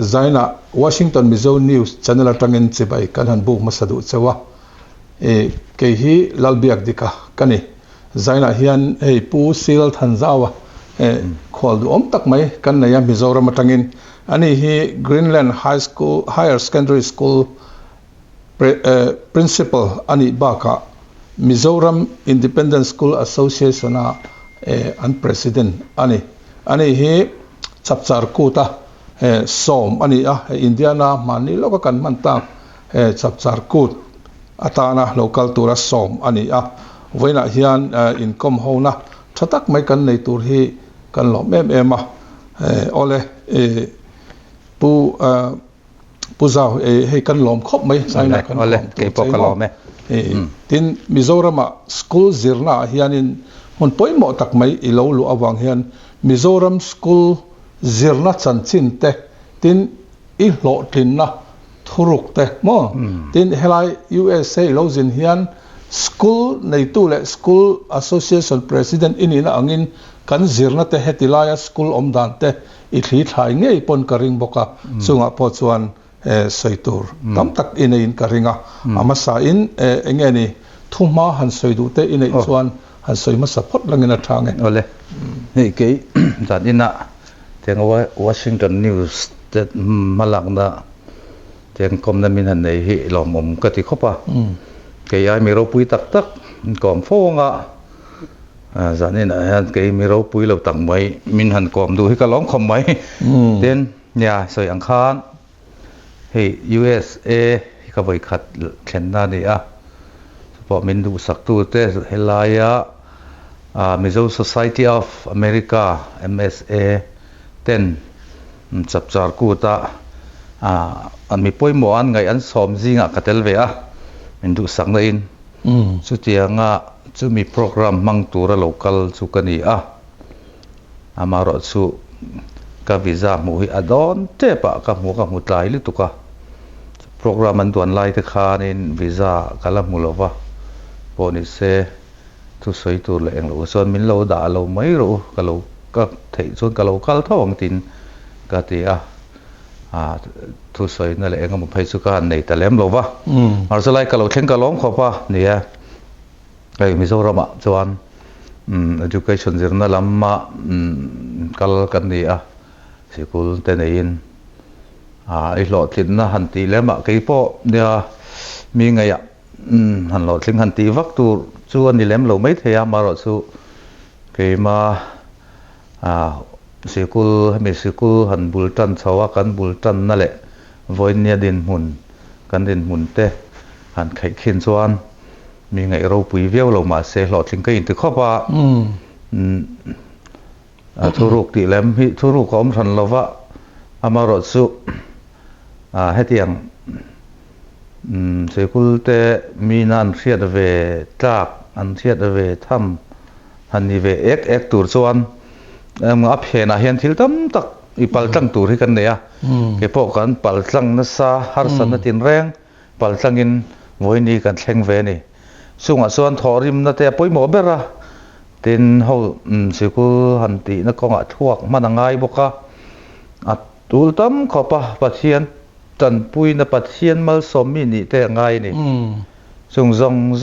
zaina Washington Mizo News channel atangin chibai kan han bu masadu chawa ke hi lalbiak dika kani zaina hian hei pu sil than zawa khol du om tak mai kan na ya Mizoram atangin ani hi Greenland Higher Secondary School principal ani baka Mizoram Independent School Association an president ani hi chapchar kuta som ani Indiana mani loka kan manta chapchar kut atana local tura som ani voina hian income hona thatak mai kan nei tur hi kan lo em ole pu zau he kan lom khop mai saina kan ole ke pok lo me tin Mizoram school zirna hianin mun poimo tak mai ilo lu awang hian Mizoram school zirna chanchin te tin I hlo tin na thuruk te mo tin helai USA lozin hian school nei tu le school association president inina angin kan zirna te hetilaya school omdan te I thli thlai ngei pon karing boka chunga po chuan soitur tam tak inein karinga amasa in engeni thuma han soidu te inei chuan han soima support langena thange ole hei ke janina teng Washington News te malakna teng komna min han nei hi lomom ka ti khopa ke ai mi ro pui tak tak kom fonga janina han ke mi ro pui lo tak mai min han kom du hi ka long khom mai ten nya soi ang khan hei USA ka voi khat thlenna ni po min du sak tu te helaya Mizo Society of America MSA ten chapchar kuta an mi poimo an ngai an som zinga katel ve min du sak na in chu tianga chu mi program mang tura local chu kani amaro chu ka visa mu hi adon te pa ka mu tlai li tuka program an tuan lai te khanin visa kala mulova poni se tu soi tu le eng lo son min lo da lo mai ro ka lo ka thei chon ka lo kal thong tin ka ti tu soi na le eng mo phai chu ka nei ta lem lo wa mar so lai ka lo thleng ka long kho pa nia ai Mizoram chuan education zirna lamma kal kan ni school te nein I lo thlin na han ti lema ke po nia mi ngai han lo thling han ti vak tur chuan ni lem lo mai theya maro chu ke ma school han bultan chawa kan bultan na le voinia din mun kan din mun te han khai khin chuan mi ngai ro pui viau lo ma se lo thling ka in ti khopa thuruk ti lem hi thuruk kom than lova amaro chu hetiang school te minan riat ve tak an riat ve tham hani ve ek tur chuan a phena hian thil tam tak I paltlang tur hi kan neya ke po kan paltlang na sa har san na tin reng paltlangin voini kan thleng ve ni sunga chuan thorim na te poimo bera tin ho school han ti na konga thuak manangai boka atul tam khopa pathian tan pui na pathian mal somi ni te ngai ni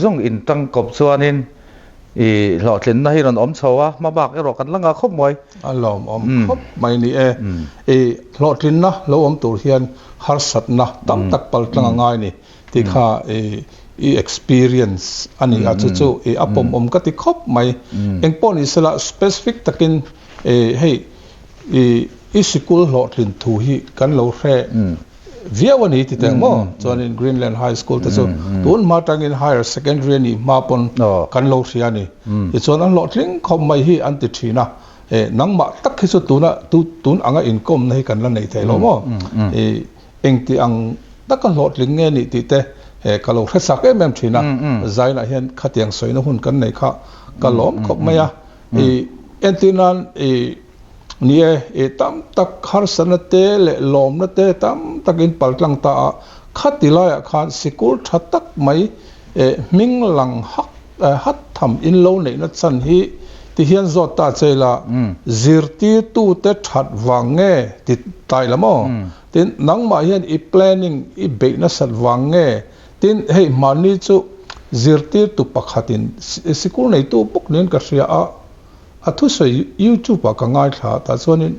zong in tang kop chuanin I lo tlen na hi ron om chawa ma bak ero kan langa khop moi alom om khop mai ni lo tlen na lo om tur hian har sat na tam tak pal tlang ngai ni ti kha experience ani chu apom om ka ti khop mai engpon isla specific takin hey school lo tlen thu hi kan lo re viawani ti teng mo chuan in Greenland High School te chu tun ma tangin higher secondary ni ma pon kan lo ria ni ti chuan an lo tling khom mai hi an ti thina nangma tak khi chu tun anga income nei kan la nei thelo mo eng ti ang tak kan lo tling nge ni ti te ka lo thresak em thina zaina hian khatiang soina hun kan nei kha ka lom khop maya entinan nia tam tak har sanate le lom na te tam takin paltlang ta khatilaya khan sikul thatak mai minglang hat tham in lo nei na chan hi ti hian zot ta chela zirti tu te that wange ti tai lamo tin nang ma hian I planning I be na sat wang nge tin hei mani chu zirtir tu pakhatin sikul nei tu puk nen ka ria a thu soi YouTube ka ngai tha ta chuanin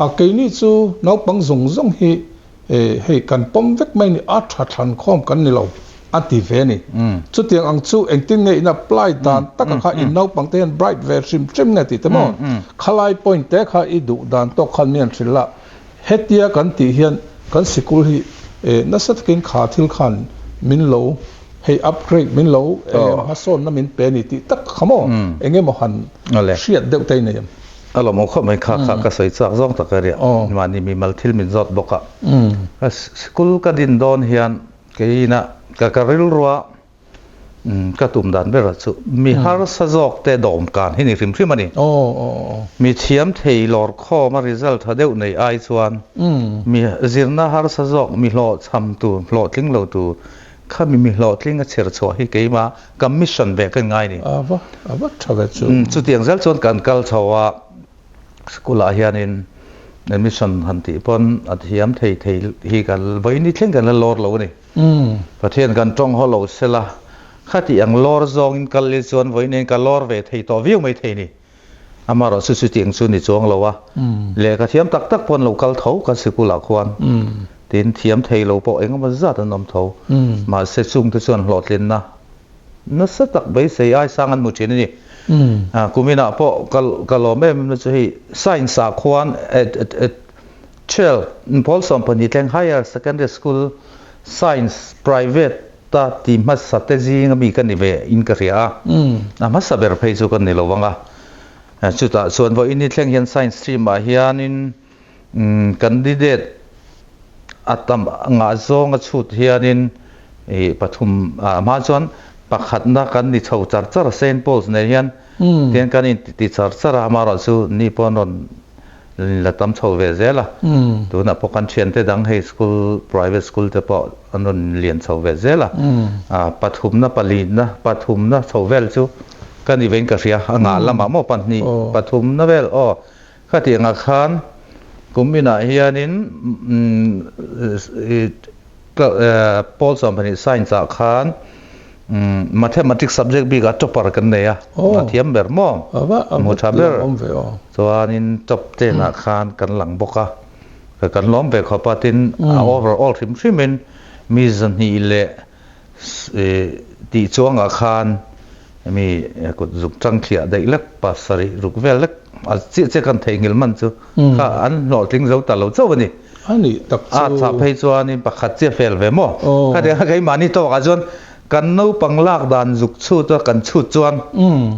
a keini chu naupang zong hi hei kan pom vek mai ni a tha than khom kan ni lo a ti ve ni chu tiang ang chu engtin nge in apply dan taka kha in naupang te an bright ver sim trim nge ti tamo khalai point te kha I du dan to khan mian thila hetia kan ti hian kan sikul hi nasat kin kha thil khan min lo hei upgrade min lo ha son na min pe ni ti tak khamo enge mo han riat deuh te nei alo mo kho mai kha ka soi chak zong ta ka ria mani mi mal thil min zot boka school ka din don hian keina ka karil ruwa ka tum dan bera chu mi har sa jok te dom kan hi ni rim thrim ani mi thiam thei lor kho ma result ha deuh nei ai chuan mi zirna har sa jok mi hlo cham tu hlo tling lo tu kha mi hlo tling a cher chho hi keima commission ve kan ngai ni ava thave chu tiang zal chon kan kal chawa school a hianin admission hanti pon athiam thei hi kan voini thleng kan lor lo ni pathian kan tong ho lo sela khati ang lor zong in kal le chon voine ka lor ve thei to view mai thei ni amaro su su tiang chu ni chong lo wa le ka thiam tak tak pon lo kal tho ka school a khwan tin thiam thei lo po eng ma za ta nom tho ma se chung te chuan hlot len na sa tak bai sei ai sangan mu chin ni kumina po kalome na chu hi science a khwan at chel Paul Company teng higher secondary school science private ta ti mas strategy ngami kan ni ve in ka ria ma saber phei chu kan ni lo wanga chu ta chuan vo in thleng hian science stream a hian in candidate atam nga zong a chut hian in pathum ma chuan pakhat na kan ni chho char St Paul's nei hian tian kan in ti char amaro chu ni ponon la tam chho ve zela tu na pokan thian te dang high school private school te po anon lian chho ve zela pathum na palin na pathum na chho vel chu kan i ven ka ria anga lama mo pan ni pathum na vel khati nga khan kumina hianin Paul Company science a khan mathematics subject bi ga topper kan ne ya thiam ber mo mo thaber so anin top 10 a khan kan lang boka kan lom be khopatin overall thim mi zan hi le ti chuang a khan mi ko zuk chang khia dai lak pasari rukvel lak al che kan theingil man chu kha an lo tling zo ta lo chaw ni ani tak chu cha phei chuan in pakhat che fel ve mo kha de kai mani to ga jon kan no panglak dan zuk chu to kan chu chuan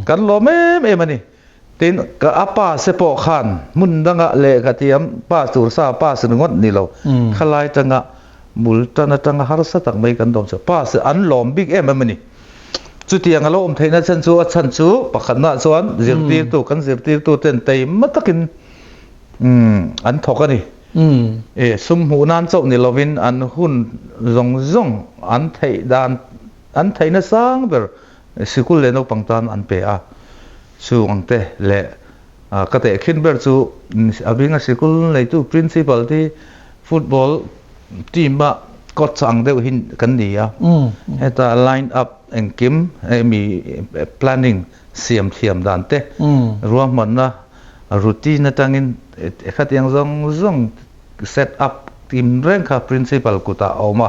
kan lo me mani tin ka apa se po khan mun danga le ka tiam pa tur sa pa se ngot ni lo khalai tanga mul tanga har sa tak mai kan dom cha pa se an lom big em mani chu tiang alo om theina chan chu pakhat na chuan zirtir tu kan zirtir tu ten tei matakin an thokani sum hu nan chau ni lovin an hun zong an thei dan an theina sang ber sikul le no pangtan an pe a chu angte le ka te khin ber chu abinga sikul le tu principal ti football team ba ko chang deu hin kan ni a heta line up engkim mi planning siam thiam dan te ruam man na routine tangin khatiang zong set up team rank ka principal kuta oma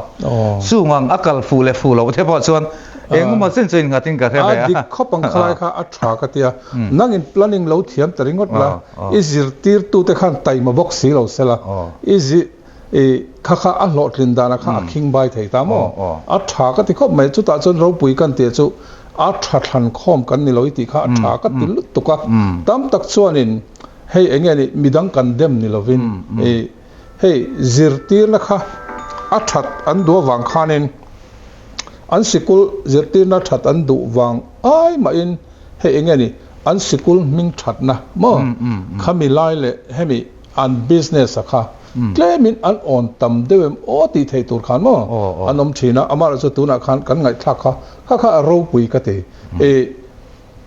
sungang akal fule fulo the po chuan engma sen chen ngatin ka thebe a dik khopang khalai kha a tha ka tia nangin planning lo thiam taringot la izir tir tu te khan tai ma box si lo sela izi kha a lo tlin dana kha king bai thei ta mo a tha ka ti khop mai chu ta chon ro pui kan te chu a tha than khom kan ni loi ti kha a tha ka ti lut tu ka tam tak chuanin hei engeni midang kan dem ni lovin hei zirtir na kha a that an do wang khanin an sikul zirtir na that an du wang ai ma in hei engeni an sikul ming that na mo khami lai le hemi an business kha claimin an on tam dewem o ti thei tur khan mo anom thina amara chu tuna khan kan ngai thak kha ro pui ka te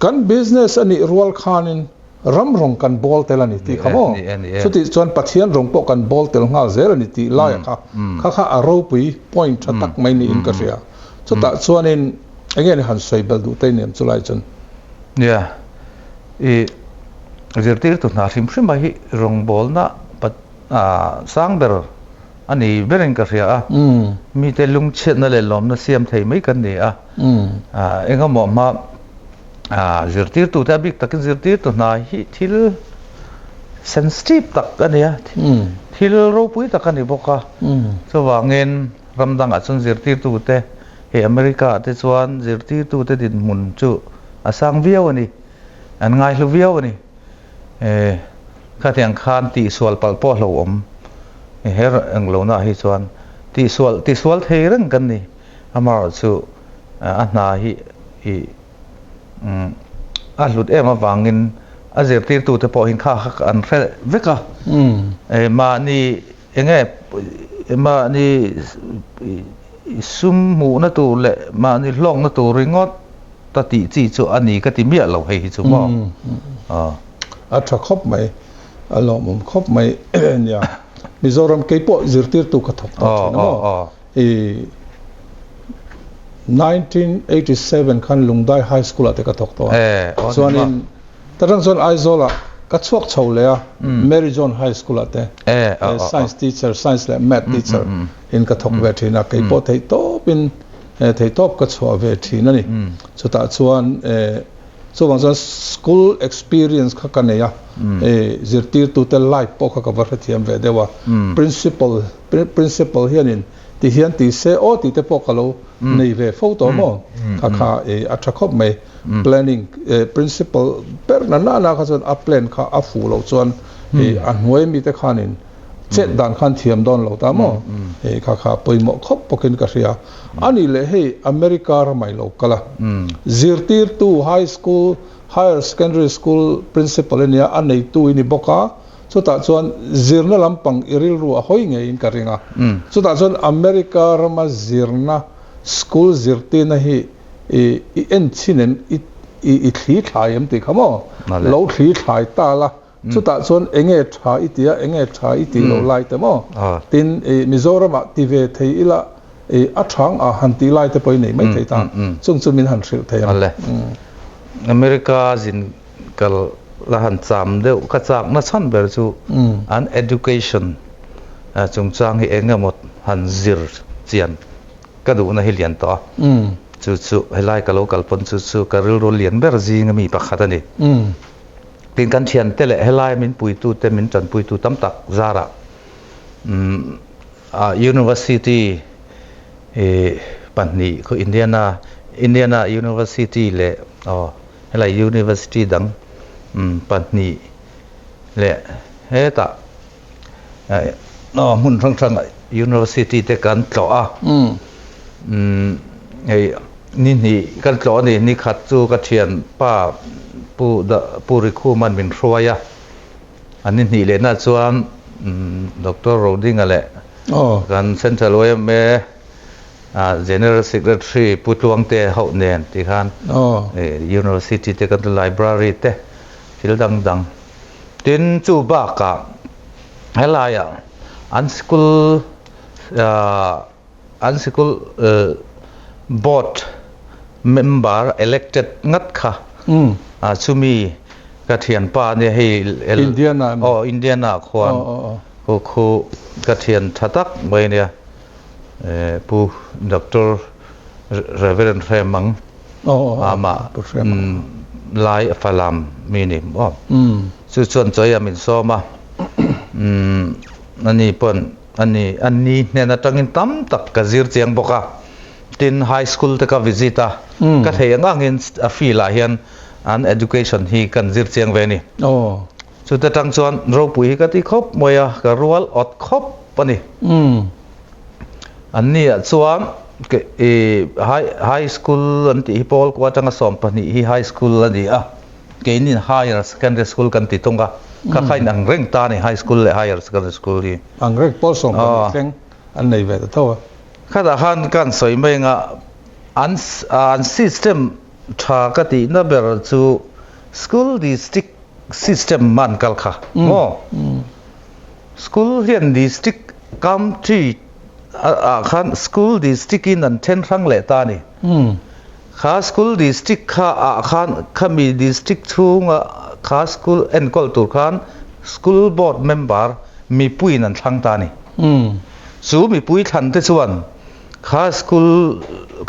kan business ani rual khanin ram rong kan ball telani ti khamo chuti chuan pathian rong po kan ball tel nga zelani ti lai kha aro pui point atak mai ni in ka ria chuta chuan in again han soibel du te nem chulai chun ya e zirtir tu na hrim hrim hi rong ball na pat sang ber ani bereng ka ria mi te lung chet na le lom na siam thei mai kan ni enga mo ma zirtir tu ta bik takin zirtir tu na hi thil sensitive tak ania thil ro pui takani boka chawangin ramdang a chun zirtir tu te he America te chuan zirtir tu te din mun chu asang viau ani an ngai hlu viau ani kha tiang khan ti sual pal po hlo om her anglo na hi chuan ti sual thei rang kan ni amar chu na hi lut em awangin a zirtir tu te po hin kha an re veka ma ni enge ma ni sum mu na tu le ma ni hlong na tu ringot ta ti chi chu ani ka ti mia lo hei chu mo a tha khop mai a lo mum khop mai ya Mizoram ke po zirtir tu ka thok ta no 1987 kan Lungdai High School ate ka thok to chuan in tarang chuan aizola ka chuak chho le Mary John High School ate science teacher science lab math teacher in ka thok ve thina ke po thei top in thei top ka chho ve thina ni chuta chuan chuwang chuan school experience kha ka ne ya zirtir tu te life po kha ka var thiam ve dewa principal hianin ti hian ti se o ti te po kalo nei ve photo mo kha athakop mai planning principal per na kha chuan a plan kha a fu lo chuan an hnuai mi te khanin chet dan khan thiam don lo ta mo kha poimo khop pokin ka ria ani le hei America ramai lo kala zirtir tu high school higher secondary school principal ania anei tu ini boka chuta chuan zirna lampang iril ru a hoi nge in ka ringa chuta chuan America rama zirna school zirti na hi en chinen i thli thlaiam ti khamo lo thli thlai ta la chuta chuan enge tha iti lo lai te mo tin Mizoram ti ve thei ila a thang a hanti lai te poi nei mai thei ta chung min han thil thei ale America zin kal la han cham deuh ka chak na chan ber chu an education chung chang hi engamot han zir chian ka du na hilian to chu helai ka local pon chu ka ril ro lian ber jing mi pakhat ani tin kan thian tele helai min pui tu te min chan pui tu tam tak zara university panni ko Indiana University le helai university dang panni le heta mun thang university te kan tlo a ni kan tlo ni khat chu ka thian pa pu rikhu man min hruaya ani ni le na chuan Dr. Roding ale kan central me general secretary putluang te hau nen ti khan university te kan library te thil dang tin chu ba ka helaya an school board member elected ngat kha chumi ka thian pa ne hei Indiana khwan khu ka thian thatak mai ne pu Dr. Reverend Remang ama lai falam minim chu chuan choi amin soma ani pon ani ne na tangin tam tak ka zir chiang boka tin high school te ka visita ka thei angin a feel a hian an education hi kan zir chiang ve ni chu te tang chuan ro pui ka ti khop moya ka rual ot khop pani an ni chuan high school an ti pol kwa tanga som pani hi high school ani ke in higher secondary school kan ti tonga ka khain ang reng ta ni high school le higher secondary school hi ang reng pol som teng an nei ve to khada han kan soi mai nga an system tha ka ti na ber chu school district system มันกัลค่ะโอ้school เรียน district country คัน school district นั่นเช่นครั้งเละตานี่ข้า school district ข้ามี district ทุ่งข้า school encol ตัวข้า school board member มีปุ้ยนั่นทั้งตานี่สู้มีปุ้ยทันที่ส่วนข้า school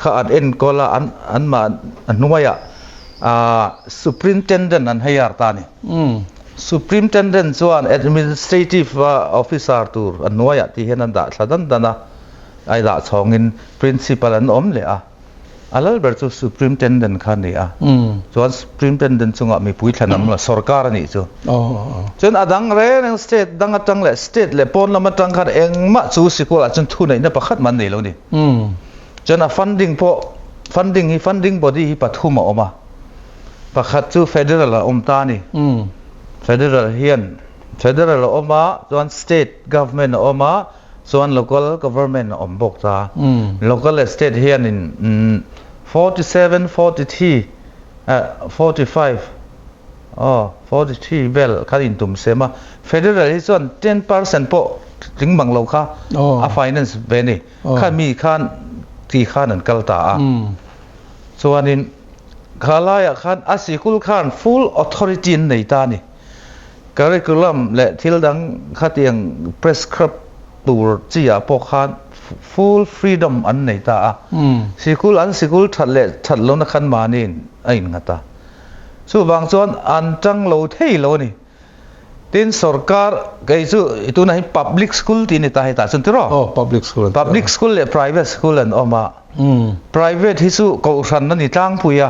ข้าencol อันมาอันนู้นว่าsuperintendent อันให้ยาตานี่ superintendent ส่วน administrative officer ตัวอันนู้นที่เห็นนั่นด่าสันนั่นนะไอ้ด่าสองอิน principal อันอมเลยอะไรแบบตัว superintendent ขันนี่ส่วน superintendent ส่วนมีผู้ทำนั่นละสรการนี่จ้ะจนดังเรื่อง state ดังจังเลย state เลยปนละมันจังขัดเองมาสู้สิกูละจนทุนไหนเนี่ยประคัดมันนี่แล้วนี่จนfunding พอ funding body ปัทุมาออกมาประคัดสู้ federal ละอมตานี่federal เฮียน federal ละออกมาส่วน state government ละออกมาส่วน local government อมบกตา local state เฮียนนี่47 43 45 43 well คันอินตุมเสมา federal ส่วน 10% พอถึงบางโลกค่ะfinance เบนี่ข้ามีข้าที่ข้านั่นกัลตาส่วนนี้ข้าลายข้าอาศิคุลข้า full authority ในตานี่ curriculum และที่ดังข้าเตียง prescribe ตัวจีอาพวกข้า full freedom อันในตาสิคุลทัดเละทัดลงนักขันมานี่ไอ้หน้าตาส่วนบางส่วนอันจังโลเที่ยวนี่ทีนสรการไอ้ส่วนตัวนั้น public school ที่นี่ตาให้ตาสุนทรpublic school และ private school อันออกมาprivate ที่สุกูรันนั่นนี่ตั้งปุย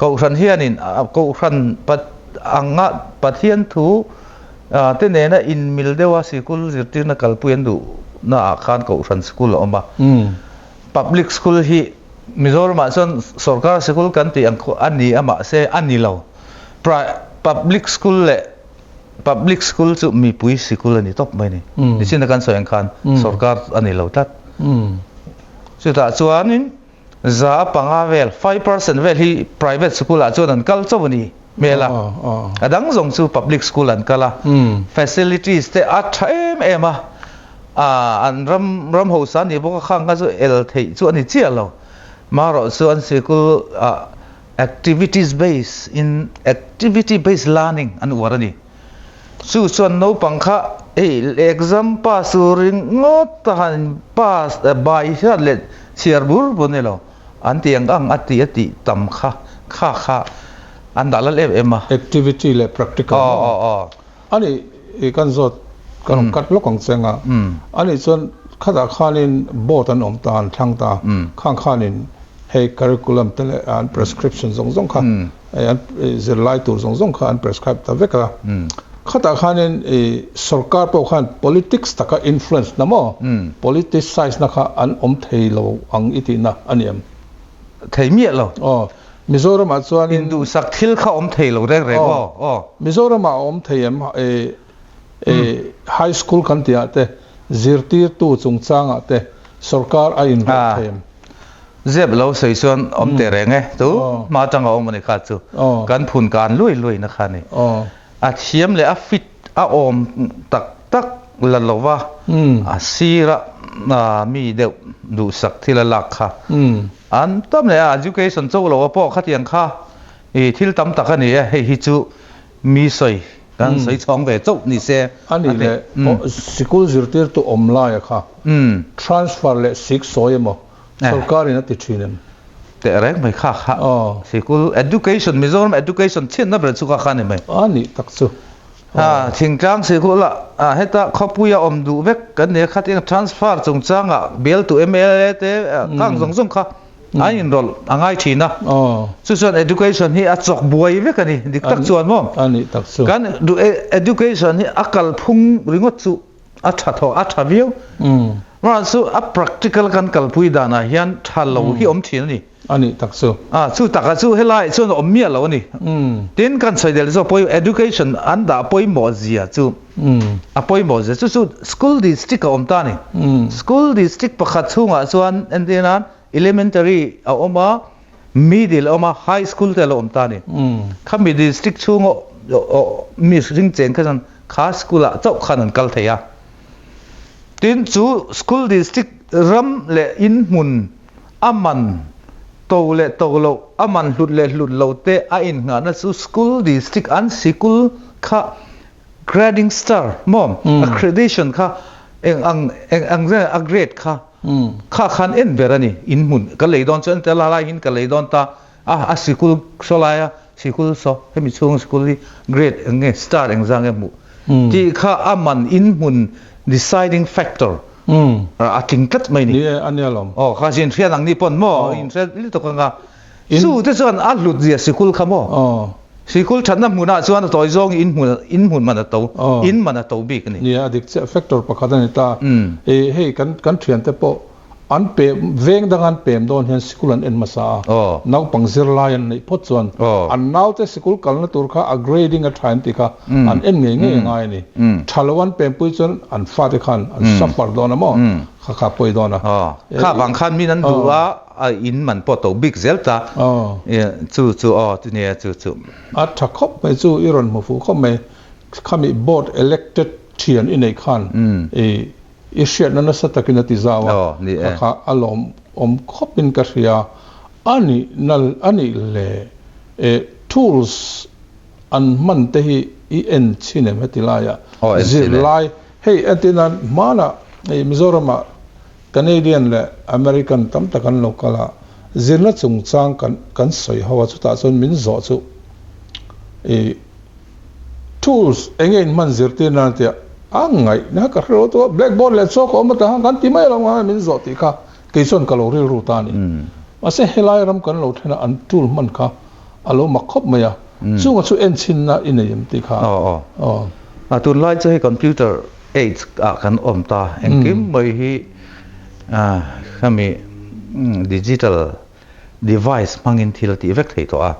กูรันเฮียนี่กูรันปัดอังะปัดเฮียนทูที่เนี่ยนะอินมิลเดว่าสกุลจิตตินักการปุยนดูน่าอาคารกูรันสกุลออกมา public school ที่มิโซรมาส่วนสรการสกุลกันที่อันนี้อามาเซอันนี้เรา public school เลย public school จะมีปุยสกุลนี่ท็อปไหมนี่ดิฉันนักการสอนคันสรการอันนี้เราตัดสุดท้ายส่วนนี้จะปังอาเวล 5% เวลที่ private school อาจจะนั่นกัลจบนี่เมล่าดังส่งสู่ public school อันกัลละ facilities แต่อัตเอ็มอันรำหัวสันนี่พวกข้างก็จะเอลทีส่วนนี้เจียเรามาเราส่วน school activities based learning อันว่านี่ส่วนโน้ปังค่ะexam pass ริงงดทัน pass ใบเชื่อเล็ดเชียร์บุร์บนนี่เราอันที่ยังอันที่ต่ำค่ะอันดับละเอ็มactivity และ practical อันนี้กันสดกันกัดลูกของเซงอันนี้ส่วนข้าข้านินโบตันอมตาทั้งตาข้านินให้ curriculum แต่ละอัน prescription ส่งค่ะอันจะไล่ตัวส่งค่ะอัน prescribe แต่เวกละข้านินสรการพวกขัน politics ตะก influence นะมั้ง politicize นะคะอันอมเทโลอังอิตินะอันนี้เทมีอะไรมิโซรัมส่วนอินดูสักทิลเขาอมเทโลได้เลยก็มิโซรัมอมเทียมhigh school กันที่อาเตจิรตีตู้จงจ้างอาเตสรการอินเทียมเจ็บเราใส่ส่วนอมเตเรงไงตัวมาจังเอามันในขาดจูการพูนการลุยนะคะนี่อาเทียมเลยอาฟิตอาอมตักละลว่าอาซีระมีเดวดูสักที่ละหลักค่ะอันตั้มเลยeducation โจ้เราว่าพ่อขัดยังค่ะที่ตั้มตักนี่ให้ฮิจูมีใส่การใส่ช่องไปโจ้นี่เสียอันนี้เลยสกุลจิรตีตัวอมลายค่ะtransfer เลยสิกซอยมั้งสรการนี่ติดชินแต่แรงไม่ค่ะสกุล education มิโซรัม education เช่นนั่นเป็นสุขะนี่ไหมอันนี้ตักสุทิ้งจ้างสกุลละให้ตาขบุยอมดูเวกกันเนี่ยขัดยัง transfer จงจ้างเบลตัว MLA เต้ข้างส่งค่ะอันนี้รอลง่ายทีนะส่วน education ที่อัดจอกบวยเวกันนี่ดิตักส่วนมั้งอันนี้ตักส่วนกันดู education ที่อักลพุ่งริงวัตสุอัดวิวมาสู่อั practical กันกัลพุยดานะยันทัลโลที่อมทีนี่อันนี้ตักส่วนสู่ตักสู่ให้ไล่ส่วนอมเมียเรานี่ทีนกันใส่เดี๋ยวเราพอย education อันดาพอยหมอเสียจู่พอยหมอเสียสู่ school district อมตานี่ school district ประคัดส่วนส่วนอันเดียนั้น elementary เอาออกมา middle เอามา high school แต่ละอมตานี่ข้ามี district ช่วง mi ring chen khan kha school a chau khan an kal theya tin chu school district ram le in mun aman to le to lo aman hlut le hlut lo te a in nga na chu school district an sikul kha grading star mom accreditation kha ang a grade kha kha khan en berani in mun ka leidon chen te la la hin ka leidon ta a sikul solaya sikul so hemi chung sikul grade nge star exam nge mu ti kha aman in mun deciding factor a tingkat mai ni anialom kha jin thia ang ni pon mo in se li to ka su te chuan a lut zia sikul kha mo sikul thanna muna chuan toy zong in mun man to in man to bik ni ni adik factor pakhadan ta hei kan thian te po an pe veng dangan pem don hian sikul an en masa nau pangzir lion nei pot chuan an nau te sikul kalna tur kha a grading a thain ti kha an en nge ngai ni thalawan pem pui chuan an fa te khan an suffer don mo kha poi don kha bang khan min an duwa a in man po to big zelta chu tu ne chu a thakhop mai chu iron mu fu khom mai khami board elected thian in ei khan ishiat na sa takin ti zawa kha alom khopin ka ria ani le tools an man te hi en chine metilaya zilai hey atina mana Mizoram Canadian le American tam takan lokala zirna chungchang kan soi hawa chu ta chon min zo chu tools engen man zirte na te angai na ka ro to blackboard le so ko mata kan ti mai long min zo ti kha ke son kalori ru ta ni ase helai ram kan lo thena an tool man kha alo makhop maya chunga chu en chin na inayam ti kha a tu lai chai computer aids kan omta engkim mai hi khami digital device mangin thil ti vek thei to a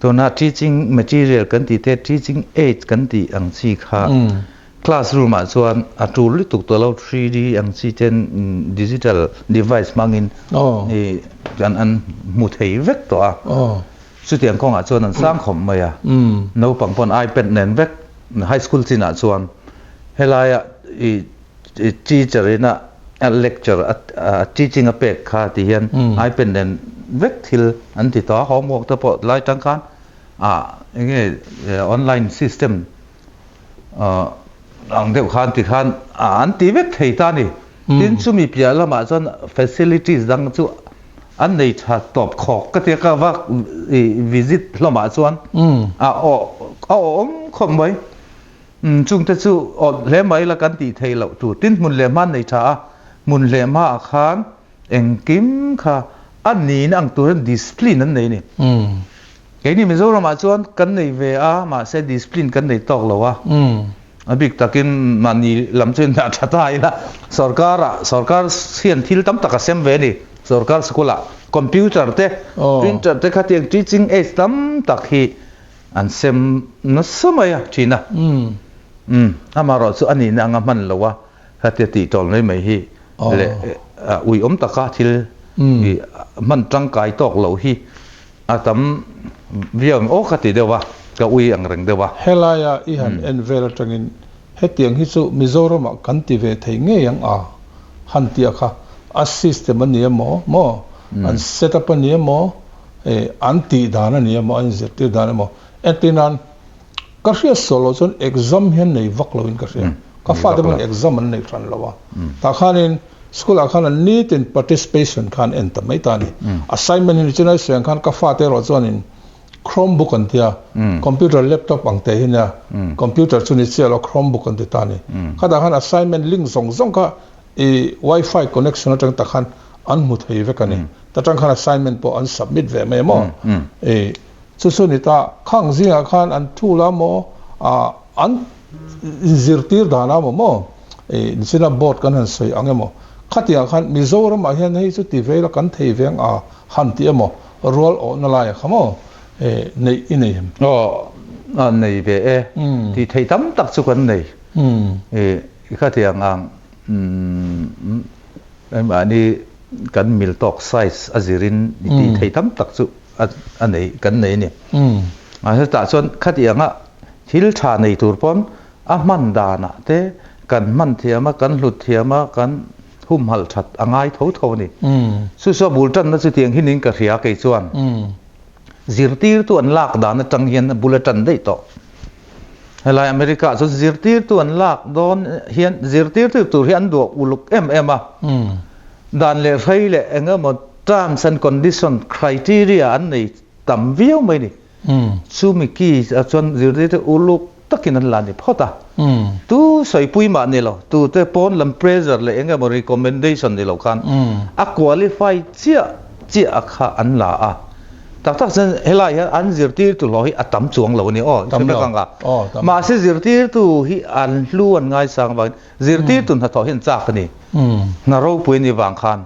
to na teaching material kan ti te teaching aids kan ti ang chi kha classroom a chuan a tool li tuk to lo 3D ang chi ten digital device mangin kan an mu thei vek to a chu tiang kong a chuan an sang khom mai a no pangpon ipad nen vek high school chin a chuan helaya teacher ina a lecture teaching a pek kha ti hian ipad nen vek thil an ti ta homework ta po lai tang khan nge online system ang deuh khan ti khan an ti vek thei ta ni tin chu mi pia lama chuan facilities dang chu an nei tha top khok ka te ka wa visit lama chuan om khom mai chung te chu le mai la kan ti thei lo tu tin mun le man nei tha mun le ma khan engkim kha an ni ang tu discipline an nei ni ke ni Mizoram ma chuan kan nei ve a ma se discipline kan nei tok lo wa abik takin mani lamchen na thata ila sarkar sian thil tam taka sem ve ni sarkar skula computer te printer te khatiang teaching aids tam tak hi an sem na samaya china amaro chu ani na nga man lowa hati ti tol nei mai hi le ui taka thil man tangkai tok lo hi atam viang khati dewa ka ui ang reng dewa helaya ihan en vela tangin hetiang hi chu Mizoram kan ti ve thei nge yang han ti kha a system ani mo an setup ani mo anti dana ni mo an zeti dana mo etinan ka ria solution exam hian nei vaklo in ka ria ka fa de exam an nei tran lawa ta khanin school khan need in participation khan en ta mai ta ni assignment ni chena siang khan ka fa te ro chuanin Chromebook an tia computer laptop ang te hina computer chuni chelo Chromebook an te tani kada khan assignment link zong ka wifi connection atang ta khan an mu thei vekani ta tang khan assignment po an submit ve me mo chu ni ta khang zinga khan an thula mo an zirtir dana mo nisina board kan han soi angemo khatia khan Mizoram a hian hei chu ti vela kan thei veng han ti mo role on la ya khamo nei inayam nei ve ti thei tam tak chu kan nei khatiang ang ani kan mil tok size azirin ti thei tam tak chu anei kan nei ni ta chon khatianga thil tha nei tur pon a man dana te kan man thiama kan hlut thiama kan hum hal that angai tho ni su so bultan na chu tiang hinin ka ria ke chuan zirtir tu an lak dan atang hian bulletin dei to helai america so zirtir tu an lak don hian zirtir tu tur hian do uluk a dan le phei le enga mo terms and condition criteria an nei tam viau mai ni chu mi ki chon zirtir tu uluk takin an la ni phota tu soi pui ma ne lo tu te pon lam pressure le enga mo recommendation ni lo khan a qualify chia kha an la a tak sen helai an zirtir tu loi atam chuang lo ni cheme kanga ma se zirtir tu hi an luan ngai sang ba zirtir tu na tho hin chak ni na ro pui ni wang khan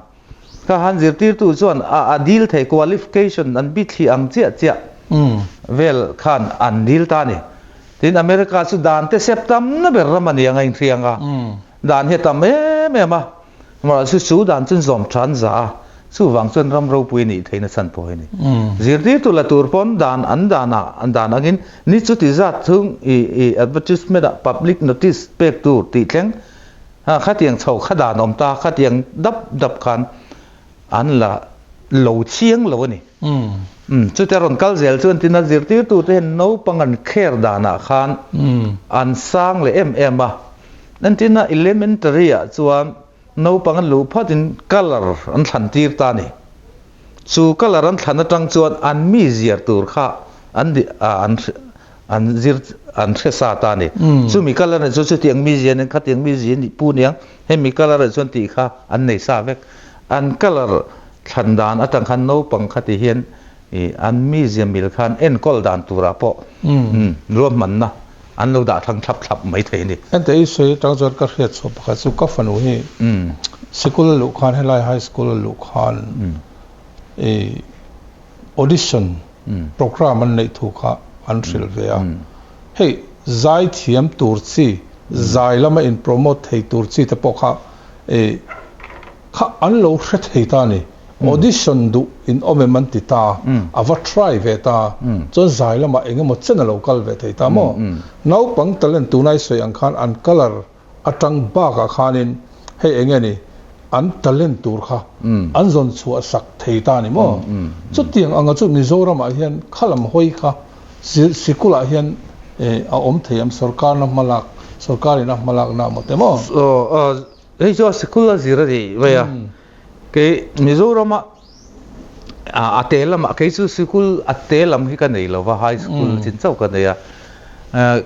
ka han zirtir tu chuan a deal thei qualification an bi thi ang chia vel khan an deal ta ni tin america su dan te septam na ber ramani angai thrianga dan he tam me ma su dan chun zom than za su wang chun ram ro pui ni theina san poi ni zirtir tu la tur pon dan an dana ngin ni chu ti za thung i advertisement public notice pek tu ti thleng khatiang chho khada nom ta khatiang dap khan an la lo chiang lo ni chu te ron kal zel chun tin zirtir tu te no pangan kher dana khan an sang le a nan tin na elementary a chuan no pangan lu phatin color an than tir ta ni chu color an thana tang chuan an mi zir tur kha an zir an thesa ta ni chu mi color ne chu tiang mi zin kha tiang mi zin ni pu niang he mi color chuan ti kha an nei sa vek an color than dan atang khan no pang khati hian an mi zia mil khan en kol dan tura po rom man na an lo da thang thap mai thei ni an te sei tang jor ka hriat so pakha chu ka fanu hi school lu khan helai high school lu khan audition program an nei thu kha an ril ve a hey zai thiam tur chi zai lama in promote thei tur chi te pokha kha an lo hret thei ta ni audition du in omeman ti ta ava try ve ta chon zai lama enga mo chen local ve thei ta mo nau pang talent tu nai soi ang khan an color atang ba ka khanin he enga ni an talent tur kha an zon chu sak thei ta ni mo chu tiang anga chu mizoram a hian khalam hoi kha sikula hian a om theiam sarkar na malak sarkari na malak na mo te mo ei jo sikula zira ri ve ya ke mizoram atelam ke chu school atelam hi ka nei lo wa high school chin chau ka nei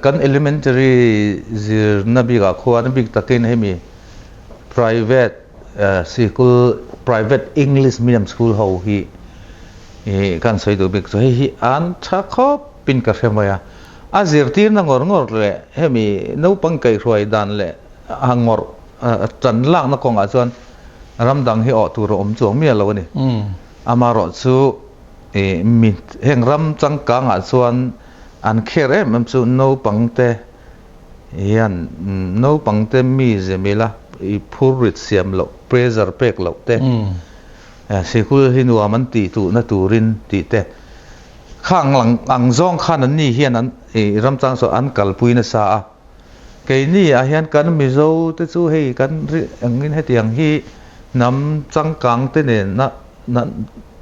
kan elementary zir na bi ga khwa na big takin hemi private school private english medium school ho hi kan soi do big so hi an tha kho pin ka femaya a zir tir na ngor le hemi no pang kai roi dan le hangor chan lang na kong a chuan ramdang hi tu ro om chuang mi lo ni amaro chu mi heng ram chang ka nga chuan an khere mam chu no pangte yan no pangte mi zemela I purit siam lo pressure pek lo te sikul hinu aman ti tu na turin ti te khang lang ang zong khan an ni hian an ram chang so an kalpui na sa a ke ni a hian kan mi zo te chu hei kan angin hetiang hi nam chang kang te ne na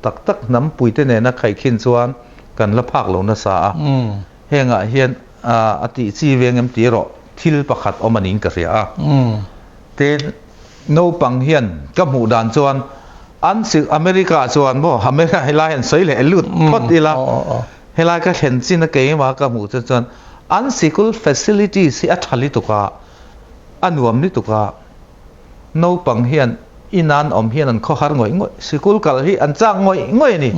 tak nam pui te ne na khai khin chuan kan la phak lo na sa a henga hian ati chi vengem ti ro thil pakhat omanin ka ria a ten no pang hian ka mu dan chuan an sik america chuan mo america helai an sei le lut phot ila helai ka hen chin na ke ma ka mu chuan an sikul facility si a thali to ka anuam ni to ka no pang hian inan om hian an kho har ngoi sikul kal hi an chang ngoi ni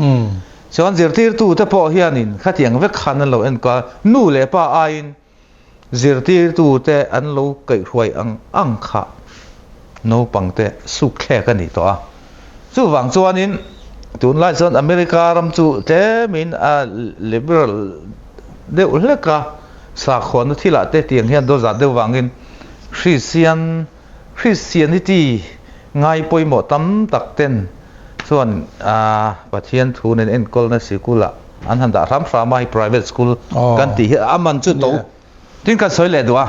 chuan zirtir tu te po hianin khatiang vek khan an lo en ka nu le pa ain zirtir tu te an lo kai hruai ang kha no pangte su khle ka ni to a chu wang chuanin tun lai chuan america ram chu te min a liberal de uleka sa khon thila te tiang hian do za de wangin christianity ngai poimo tam tak ten chuan pathian thu nen en kol na sikula an han da ram fra mai private school kan ti hi aman chu to tin kan soi le do a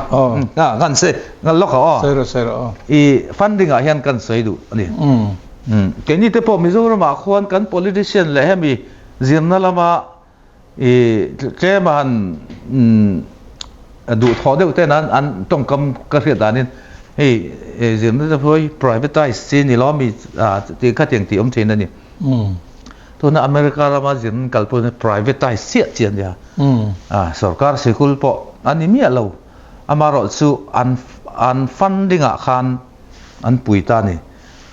ngan se ngan lok a sai ro I funding a hian kan soi du ani ke ni te po Mizoram a khwan kan politician le hemi zirna lama ke man du tho deuh te nan an tong kam ka hriat danin zirna te phoi privatize sin ni lo mi ti kha tiang ti thin ani to na America lama zirn kalpun privatize sia chian ya sarkar sikul po ani mi alo amaro chu an funding a khan an puita ni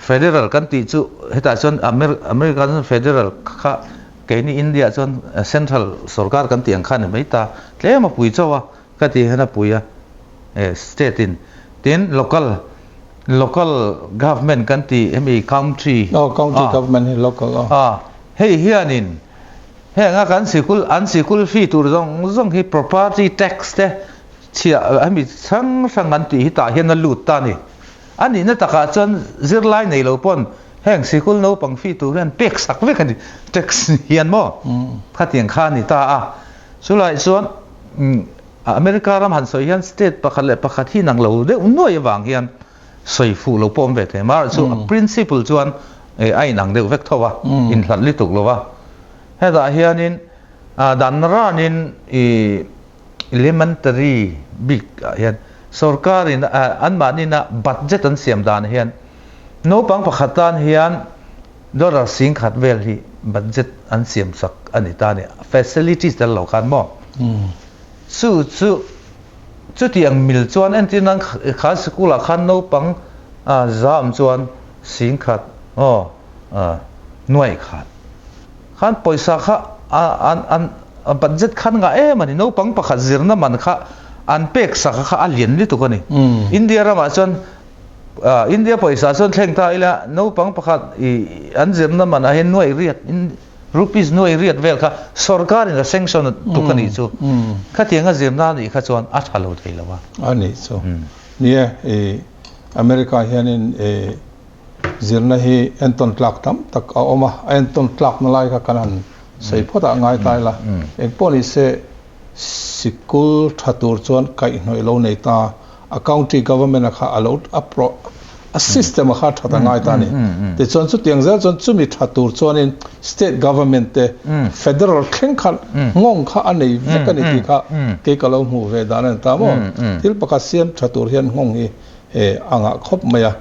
federal kan ti chu heta chon American federal kha ke ni India chon central sarkar kan tiang khan mai ta tle ma pui chawa ka ti hana puya state in then local government kan ti emi county government local hey hianin he nga kan sikul fee tur zong hi property tax te chia ami sang an ti hi ta hian na lut ta ni ani na taka chon zirlai nei lo pon heng sikul no pang fee tur ran pek sak ve kan tax hian mo khatiang kha ni ta a sulai chuan America ram han soi hian state pakhat hi nang lo de noi wang hian soi fu lo pom ve te mar chu principle chuan ai nang de vek thowa in hlat li tuk lowa heda hianin dan ranin elementary big hian sarkarin an manina budget an siam dan hian no pang pakhatan hian dollar sing khat vel hi budget an siam sak ani ta ne facilities dal lo khan mo chu tiang mil chuan an tin an kha school a khan no pang zam chuan sing khat nuai khan poisa kha an budget khan nga mani no pang pakhat zirna man kha an pek sak kha alien li tu kani India rama chon India poisa chon thleng ta ila no pang pakhat an zirna man a hen nuai riat in rupees nuai riat vel kha sarkar in sanction tu kani chu kha tianga zirna ni kha chon a thalo theilawa ani so nia America hianin zirna hi Anton Clark tam tak a oma Anton Clark na lai ka kanan sei phota ngai tai la eng poni se sikul thatur chuan kai hnoi lo nei ta a county government kha allowed a system kha thata ngai ta ni te chon chu tiang zel chon chumi thatur chuan in state government te federal khen khan ngong kha anei vekani ti kha ke ka lo mu ve dan ta mo til pakha siam thatur hian ngong hi anga khop maya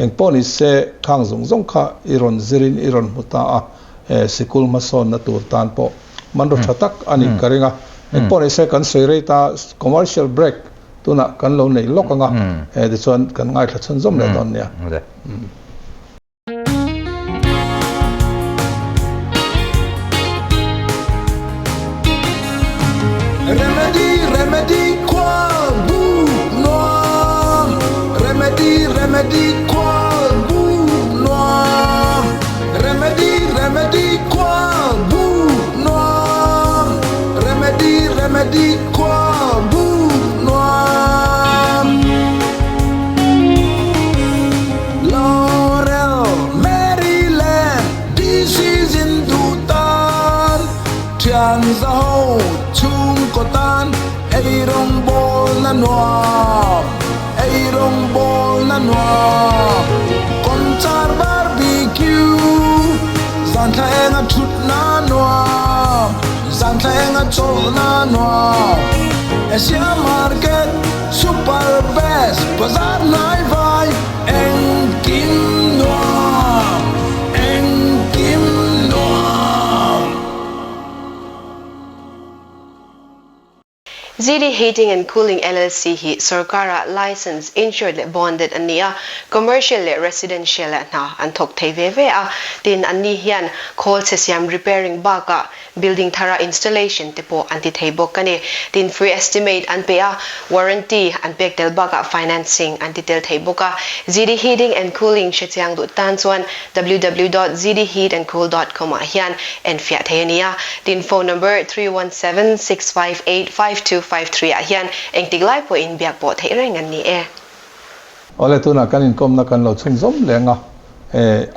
eng poni se thang zong kha iron zirin iron muta sikul mason na tur tan po manro thatak ani karinga eng poni se kan soirei ta commercial break tuna kan lo nei lokanga de chuan kan ngai thla chon zom le don nia remedy kwal bu no remedy kwal bu no remedy kwal bu no remedy kwal bu no Laurel Maryland this is in Dutan Tian Zhou Chung Kotan Airong bol na noa Airong bol na noa Konchar barbecue Zan thaeng a thut na noa Zan thaeng a chol na noa Asia Market Super Best Bazaar Nai Vai Eng Kim Noa Eng Kim Noa ZD Heating and Cooling LLC hi sarkara license insured le bonded ania commercial le residential na anthok theive a tin ani hian khol sesiam repairing baka building thara installation tepo anti theibok kani tin free estimate an pe a warranty an pek tel baka financing anti tel theiboka ZD Heating and Cooling chetiang du tan chuan www.zdheatandcool.com hian en fia thenia tin phone number 317-658-5253 hian engtiglai po in biak po theireng an ni ole tuna kan in kom na kan lo chung zom lenga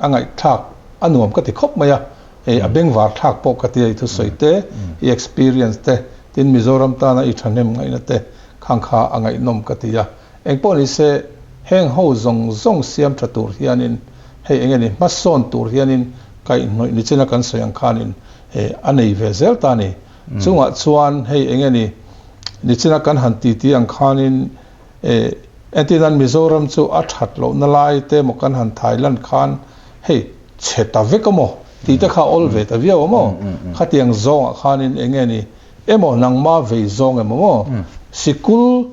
angai thak anuam ka ti khop maya abeng war thak po katia thu soite experience te tin Mizoram ta na I thanem ngai na te khangkha angai nom katia engpo ni se heng ho zong siam thatur hianin hei engeni mason tur hianin kai noi ni chena kan soyang khanin anei vezel ta ni chunga chuan hei engeni ni chena kan hanti ti ang khanin entinan Mizoram chu athat lo na lai te mo kan han Thailand khan hei cheta vekamo ti ta kha ol ve ta viaw mo khatiang zong khanin engeni emo nangma ve zong emo sikul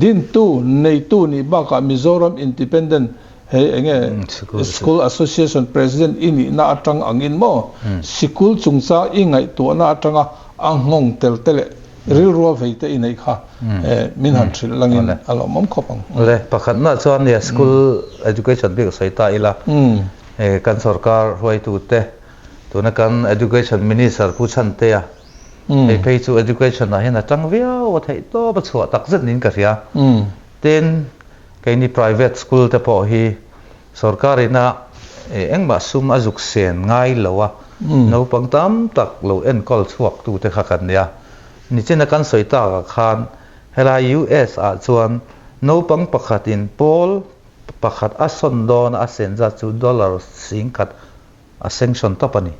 din tu nei tu ni ba ka Mizoram Independent hey enge school association president ini na atang angin mo sikul chungcha ingai to na atanga angong tel tele rilro veite inai kha min han thil langin alomom khopang le pakhat na chuan ya school education big saita ila kan sarkar hoi tu te tuna kan education minister puchan te ya ei pei chu education na hen atang via o thei to ba chhuat tak zet nin ka ria ten cái ni private school te po hi sarkari na engma sum azuk sen ngai lowa no pangtam tak lo en kol chuak tu te kha kan ya ni chena kan soita ka khan hela US a chuan no pang pakhatin pol pakhat a son don a senja chu dollar sing khat a sanction topani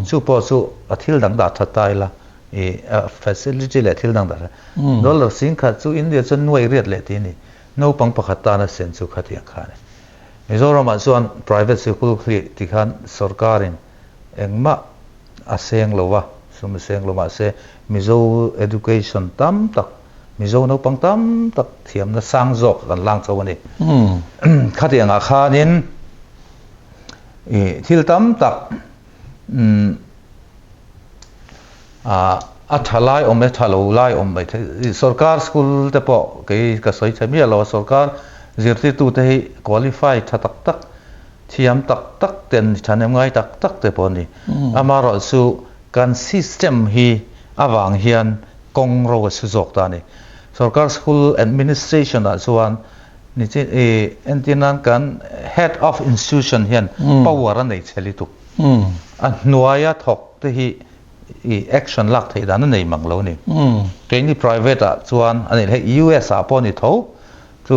chu po chu a thil dang da thatai la facility le thil dang da dollar sing khat chu India chu nuai riat le ti ni no pang pakhata na sen chu khatia khane Mizoram chuan private school khli ti khan sarkarin engma aseng lowa sum seng loma se Mizo education tam tak Mizo no pang tam tak thiam na sang jok kan lang chawani khatia nga khanin thil tam tak a thalai ome thalo lai om bai sarkar school te po ke ka soi chami lo sarkar zirti tu te qualify thatak tak thiam tak tak ten thanem ngai tak tak te poni amaro su kan system hi awang hian kong ro su jok ta ni sarkar school administration a chuan ni che entinan kan head of institution hian power an nei cheli tu an nuaya thok te hi action lak thei dan nei manglo ni ke ni private a chuan ani he US a poni tho chu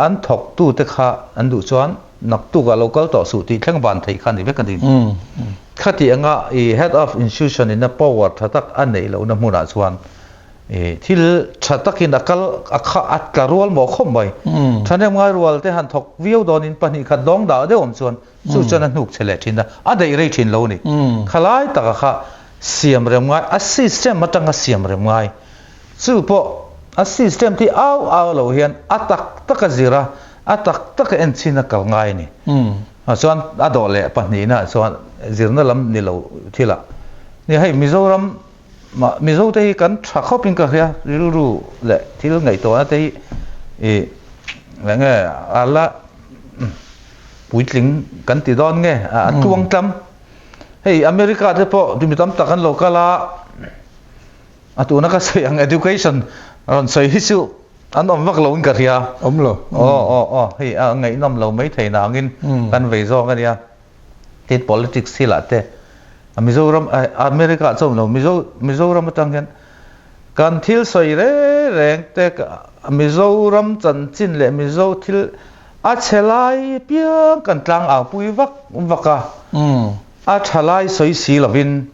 an thok tu te kha an du chuan nak tu ga local to su ti thleng ban thei khan ni ve kan din khati anga head of institution in a power thatak an nei lo na hmuna chuan thil thatakin akal akha at ka rol mo khom bai thanem ngai rol te han thok viu don in pani kha dong da de om chuan chu chan an hnuk chele thin da a dei rei thin lo ni khalai taka kha siam rem ngai a system matanga siam rem ngai chu po a system ti au lo hian atak taka zira atak taka en china kal ngai ni chuan a do le pani na chuan zirna lam ni lo thila ni hei Mizo te kan tha khopin ka ria ru le thil ngai to na te nge ala puitling kan ti don nge tuang tam hei America te po dumi tam takan lokala atuna ka sayang education ron sai hisu an om vak lo in ka ria om lo hei ngai nom lo mai thei na ngin kan vei zo ka ria tit politics hila te Mizoram America chom lo Mizoram atanghen kan thil soi reng te Mizoram chan chin le Mizo thil a chelai piang kan tlang a pui vaka a thalai soi si lovin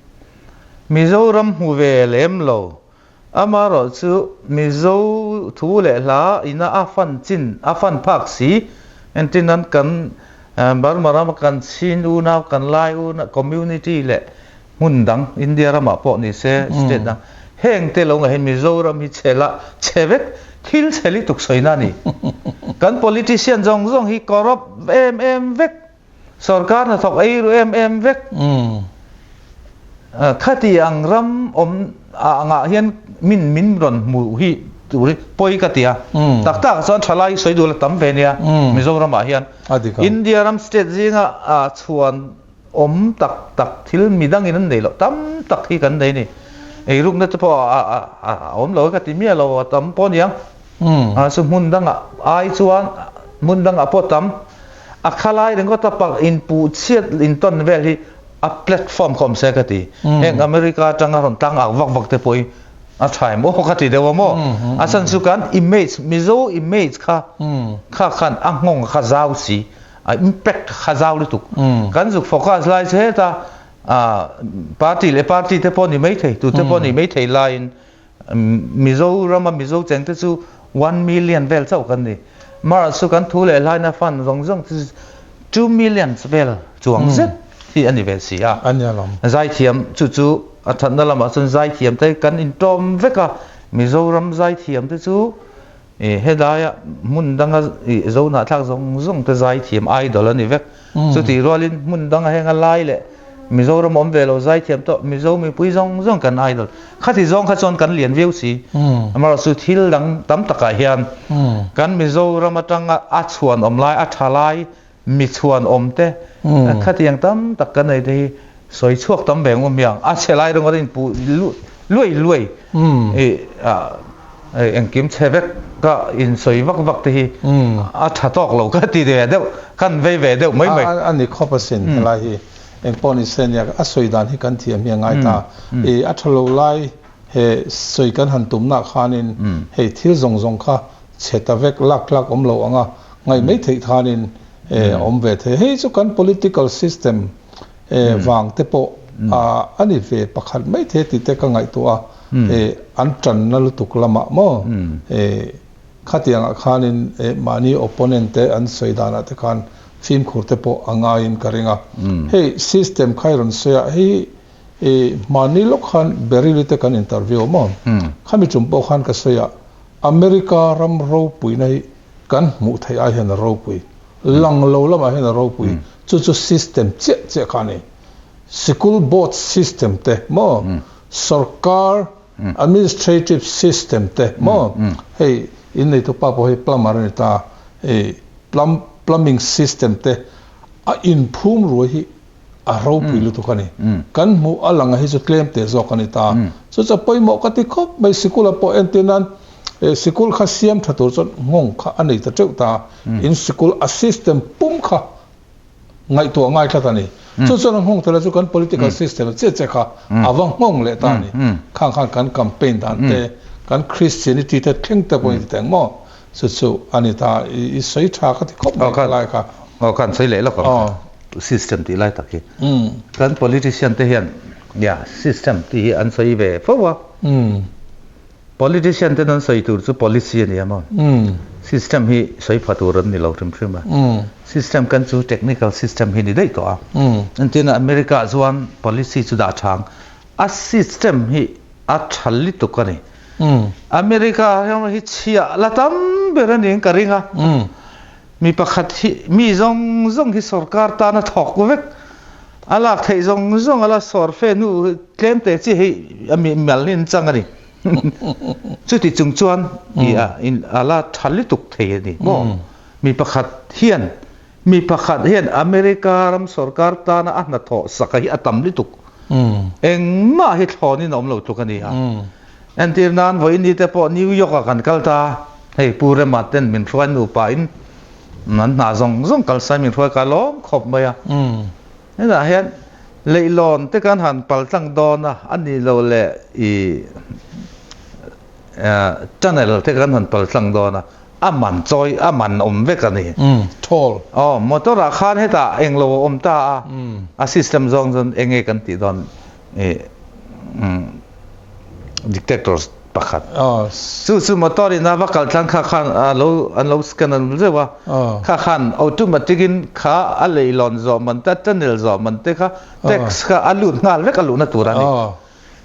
Mizoram hu ve lem lo amaro chu Mizo thu le la ina a fan phak si entinan kan bar maram kan sin una kan lai una community le mundang India rama po ni se state dang heng te lo nga hen Mizoram hi chevek thil cheli tuk soina ni kan politician jong hi corrupt vek sarkar na thok ei ru vek khati ang ram om anga hian min ron mu hi turi poi katia tak son thalai soi dul tam ve nia Mizoram a hian India ram state jinga a chuan om tak thil midang in nei lo tam tak hi kan dei ni ei ruk na po om lo ka ti mi lo tam pon yang su mun dang ai chuan mun dang a po tam a khalai reng ko tapak in pu chiat in ton vel hi a platform kom se ka ti heng America tanga ron tang ak vak vak te poi a thai mo ka ti dewa mo asan su kan image mizo image kha khan angong kha zau si a impact kha zau lu tuk kan zu focus lai se ta party te pon ni mai thei tu te pon ni mai thei line mizo rama mizo cheng te chu 1 million vel chau kan ni mar su kan thu le line fan zong 2 million vel chuang zet hi ani vel si a anya lam zai thiam chu athan na lama sun zai thiam te kan in tom veka mizoram zai thiam te chu hedaya mun danga zo na thak zong te zai thiam idol ani vek chu ti rolin mun danga henga lai le mizoram om velo zai thiam to mizo mi pui zong kan idol khati zong kha chon kan lian veu si amara su thil dang tam taka hian kan mizoram atanga a chuan om lai a thalai mi chuan om te khatiang tam tak kan nei de soi chuak tam beng om yang a chelai rong rin pu lui eng kim chevek ka in soi vak te hi a thatok lo ka ti de de kan ve de mai ani khopasin lai hi eng poni sen ya a soi dan hi kan thiam hi ngai ta a thalo lai he soi kan han tum na khanin he thil zong kha cheta vek lak om lo anga ngai mai thei thanin om ve the he chu kan political system wang te po ani ve pakhat mai the ti te ka ngai to a an tran na lu tuk lama mo khatiang khanin mani opponent te an soidana te khan film khur te po anga in karinga he system khairon soya he mani lok khan berili te kan interview mo khami chumpo khan ka soya America ram ro pui nai kan mu thai a hen ro pui lang lo lama hen ro pui chu system che khani school board system te mo sarkar administrative system te mo hey in nei to pa po he plumber ni ta plumbing system te a in phum ro hi a ro pui lu to kani kan mu alanga hi chu claim te zo kani ta so cha poi mo ka ti khop mai school po entenan school kha siam thatur chon ngong kha anei ta cheu ta in school a system pum kha ngai to ngai thla ta ni chu chon ngong tala chu kan political system che kha awang ngong le ta ni khang kan campaign dan te kan Christianity te thing te point te mo chu anita I soi tha ka ti khop lai kha kan sei le la ko system ti lai ta ki kan politician te hian ya system ti an sei ve fo wa politician te non sei tur chu policy ni ama system hi sei phatur ni lo trim ma system kan chu technical system hi ni dei to a antina America zuan policy chu da thang a system hi a thalli tu kani America hi chia latam beraning karinga mi pakhat hi mi zong hi sarkar ta na thok vek alak thei zong ala sor fe nu claim te chi hi ami melin changani chu ti chung chuan in ala thalli tuk thei ni mo mi pakhat hian America ram sarkar ta na ahna tho sakai atam li tuk eng ma hi thoni nom lo tukani ha antir nan voi ni te po New York kan kalta hei pure maten min thwan nu pa in nan na zong kal sai min thwa ka lom khop maya na hian leilon te kan han pal tlang don a ani lo le channel te kan han pal tlang don a aman choi aman om ve ka ni thol motor a khan heta englo om ta a system zong enge kan ti don dictators pakhat su motor ina vakal tlang khan lo scan an zewa khan automatic in kha a leilon zo man ta channel zo man te kha text kha alut ngal ve ka lu na turani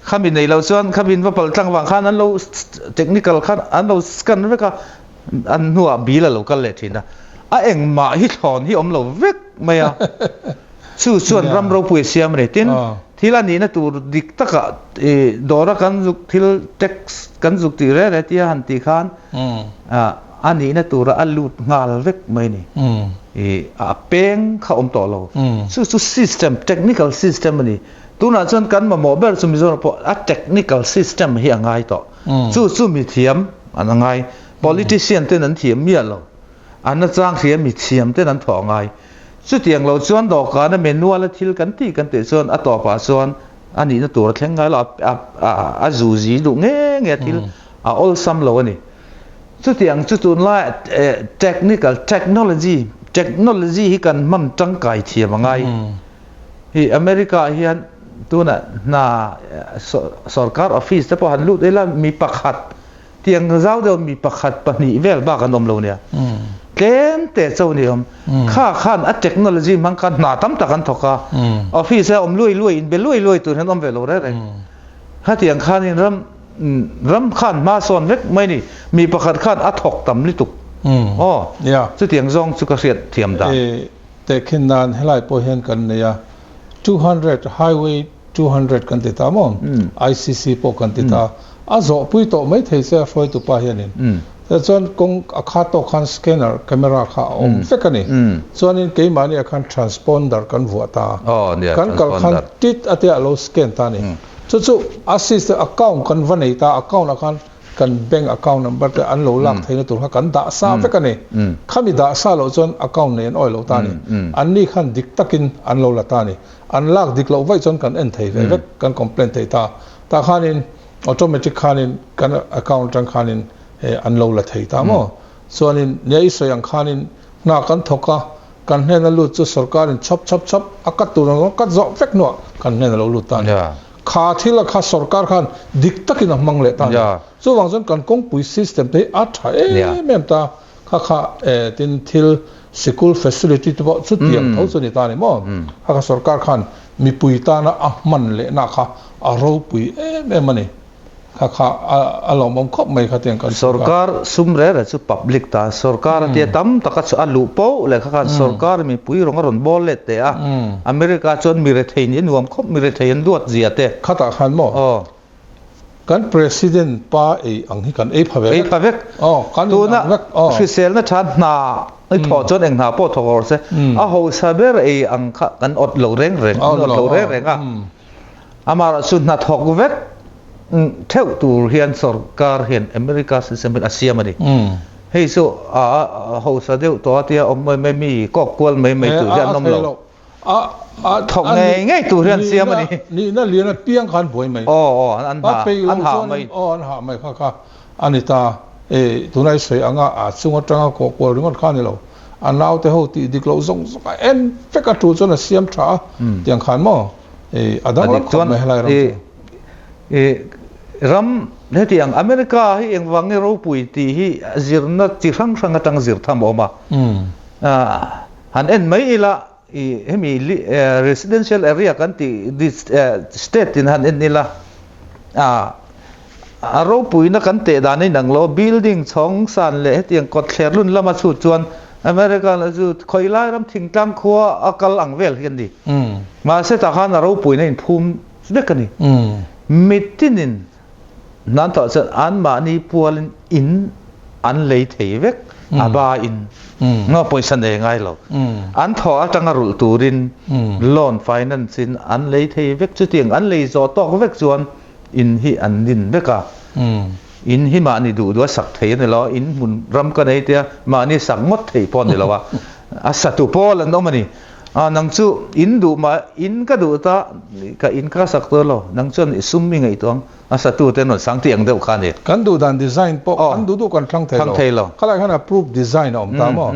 khamin nei lo chuan khamin va pal tlang wang khan an lo technical khan an lo scan ve ka an nuwa bila lo kal le thina a eng ma hi thon hi om lo vek maya chu chuan ram ro pui siam re tin thilani na tur dik taka dora kan zuk thil text kan zuk ti re tia han ti khan ani na tur alut ngal vek mai ni a peng kha om to lo chu system technical system ni tuna chuan kan ma mobile sumi zo po a technical system hi angai to chu mi thiam anangai politician te nan thiam mi lo an na chang thiam mi thiam te nan thongai สุดอย่างเราส่วนดอกกันเมนูละทิลกันตีกันเตะส่วนต่อป่าส่วนอันนี้ตัวแข่งไงเราจูจีดูเงี้ยทิลallซ้ำเราเนี่ยสุดอย่างจุดตัวละtechnology ที่กันมันจังไก่เทียมไงที่อเมริกาเฮียนตัวน่ะสรการออฟฟิศแต่พอหันลุได้ละมีปักขัดเตียงเจ้าเดียวมีปักขัดปนีเวลบ้ากันนมเราเนี่ยเกมแต่เจ้าเนี่ยข้าขันเทคโนโลยีมันกันหนาตั้มตะกันทอกออฟฟิศเลุยอินเบลุยตัวนั้นเวลเราได้เลยถ้าเตียงขันนี่รำขันมาส่วนเล็กไม่นี่มีปักขัดขันถกต่ำลิตุกอ๋อสุดเตียงซองสุกเสียดเทียมดาแต่ขึ้นนานให้ไล่พอเห็นกันเนี่ย200 highway 200 กันติดตามICC พวกกันติดตามจบปุ๊ยโตไม่เทเสียฟอยตุปะเห็นแต่ส่วนกงข้าโตคันสแกนเนอร์กล้องข้าเฟกันนี่ส่วนนี้เกี่ยมาเนี่ยคัน transponder กันวัวตากันคันติดอัตยาเราสแกนตานี่จู่ๆ assist account กันวันนี้ตา account กัน bank account number แต่อันเราลักเทนตัวกันด่าซาเฟกันนี่ข้ามีด่าซาเราส่วน account เนี่ยอ้อยเราตานี่อันนี้คันดิกตักินอันเราละตานี่อันลักดิกเราไว้จนกันเอ็นเทยเวกกัน complaint ตาข้านี่automatic ข้านี่กัน account จังข้านี่อันเราละเทยตามส่วนนี้เนี่ยอิสยังข้านี่น่ากันทกกันเนี่ยนั่นรู้จุดสกัดชอบอากัดตัวนั้นกัดจ่อเฟกนัวกันเนี่ยเรารู้ตานี่ข้าที่ละข้าสกัดขันดิกตักินมังเลตานี่ส่วนบางส่วนกันกงปุย system ที่อัดใช้เมื่อตาข้าตินทิล school facility ตัวสุดเดียงเท่าส่วนนี้ตานี่มั้งข้าสกัดขันมีปุยตานะมันเลนะข้าเราปุยเมื่อมันนี่ข้าอารมณ์มันครบไม่ขัดแย้งกันสกัดซุ่มเร่อจุด public ตาสกัดที่ตั้มตะกัดอันลูปโป้เลยข้าสกัดมีปุยรงอรอนบอลเล็ดเตะอเมริกาจนมีเรทเทียนรวมครบมีเรทเทียนดวดเสียเตะข้าตาขันมั้งกัน president ป้าอังที่กันพเวกกันตัวน่ะฟิเซลน่ะชัดนาไอ้พอจนเองหาพอทอร์เซโฮซาเบอร์อังกันอดเหลวเร่งอ่ะมาสุดน่ะทอกเวกเท่าตัวเฮียนสกัดเฮียนอเมริกาซึ่งเป็นอาเซียนมาดิเฮ้ยสุโฮซาเดียวตัวที่ไม่มีก็กวนไม่ตัวเฮียนน้ำเหลวถกไงตัวเรียนเสียมันนี่นั่นเรียนเปียงขันป่วยไหมอันหาไม่อันหาไม่ค่ะอันนี้ตาตัวไหนสวยอ่ะซึ่งว่าจังก็กลัวเรื่องขันนี่เราอันเราแต่เขาตีดิกเราส่งเอ็นเฟกตัวจนเสียมช้าเตียงขันมั้งอันนั้นเราไม่ให้เรารำเนี่ยที่อย่างอเมริกาที่ยังวังเราปุยตีที่จิรนัดจิรังสังกัดจิรทำออกมาหันเอ็นไม่ละมี residential area กันที่ state ที่หันเอ็นนี่ละเราปุยนักกันเตะด้านในหนังเรา building ช่องสันเลยที่ยังกดแชร์รุ่นละมาสู่จวนอเมริกาเราจะคอยไล่รำทิ้งตั้งขั้วอักลังเวลกันดีมาเสตาขันเราปุยในภูมิเด็กกันนี่มิตินินนั่นต่อจากอันมานี่พวกอินอันเลยเทเวกอาบาอินง้อปอยสันเองไงเราอันทอจังรุลตูรินโลนไฟแนนซ์อันเลยเทเวกจุดเตียงอันเลยจอตอกเวกส่วนอินฮีอันดินเวกะอินฮีมานี่ดูด้วยสักเทียนเลยอินมุนรำกันไอเดียมานี่สักงดเทียพอนเลยว่าอาศัตุพอลันต้องมานี่นังจูอินดูมาอินก็ดูตาก็อินก็สักตัวเรานังจนซุ่มมีไงตัวอาศัตุเต็นหนสังเตียงเดียวกันเนี่ยกันดูด้านดีไซน์พอกันดูกันทั้งเทลข้าเลยข้าน่ะ proof design ออกตามว่า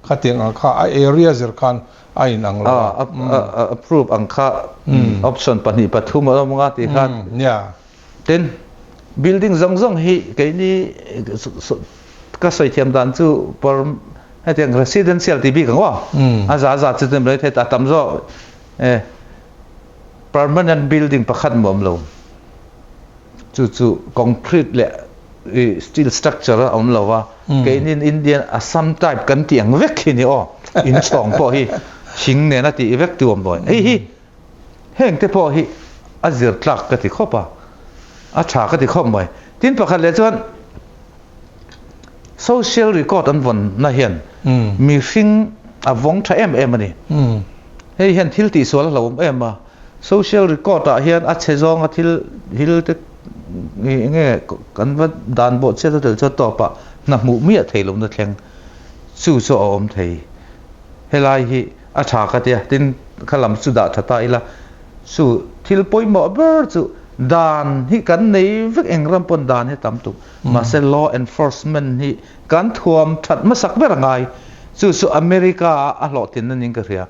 ข้าเตียงข้าไอเอเรียจะกันไอหนังเราproof อังค่า option ปนิปัทุมเรามองที่ข้าเนี่ยเต็น building ซ่งฮีก็นี่ก็ใส่เทียมด้านจูพอให้เตียง residential ที่บีกันว่าอาจจะจุดเต็มเลยที่ตาตั้มโซ่ permanent building ประคันบ่มลงจู่ๆ concrete เลย steel structure เอาเราว่าเกณฑ์อินเดียsome type กันเตียงเวกนี่อ๋ออินสองพอฮีชิงเนี่ยนะที่เวกตัวบ่อยเฮ้ยเฮงแต่พอฮีอาเซียตลักก็ที่เข้าป่ะอาชาก็ที่เข้าบ่อยทิ้งประคันเลยส่วน social record อันวันน่าเห็นมีสิ่งวงใช้นี่เฮ้ยเห็นทิลตีส่วนเรามา social record เห็นอัจฉริยะทิลงี้กันว่าด่านบทเชื่อถือจะต่อปะนับหมู่เมียไทยลงนั่นแข่งสู้โจมไทยเฮลัยฮี a tha ka tia tin khalam su da thata ila su thil poimo ber chu dan hi kan nei vek engram pon dan he tam tu ma se law enforcement hi kan thuam that ma sak ber ngai su America a lo tin ning ka ria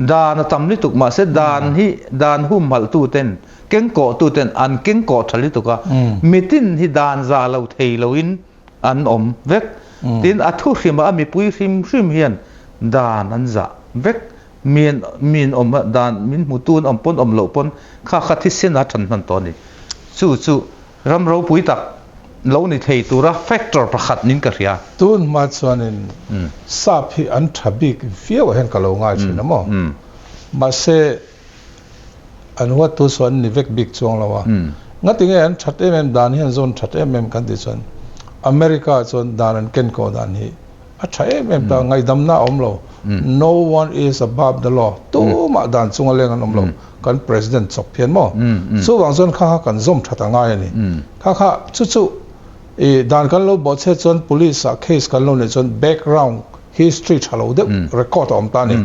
dan tam ni tuk ma se dan hi dan hum mal tu ten keng ko tu ten an keng ko thali tu ka mitin hi dan za lo thei lo in an om vek tin a thu khima mi pui hrim hian dan an za vek min om dan min mutun om pon om lo pon kha thi sena than man to ni chu ram ro pui tak lo ni thei tura factor pakhat nin ka ria tun ma chuanin sa phi an thabik fiaw hen ka lo ngai thina mo ma se an wa tu son ni vek big chong lawa ngati nge an that em dan hian zon that em kan ti chon America chon dan an ken ko dan hi a tha em ta ngai dam na om lo no one is above the law tu ma dan chung aleng an om lo kan president chok phian mo chu wang zon kha kan zom thata ngai ni kha chu e dan kan lo bo che chon police a case kan lo ne chon background history chalo de record om ta ni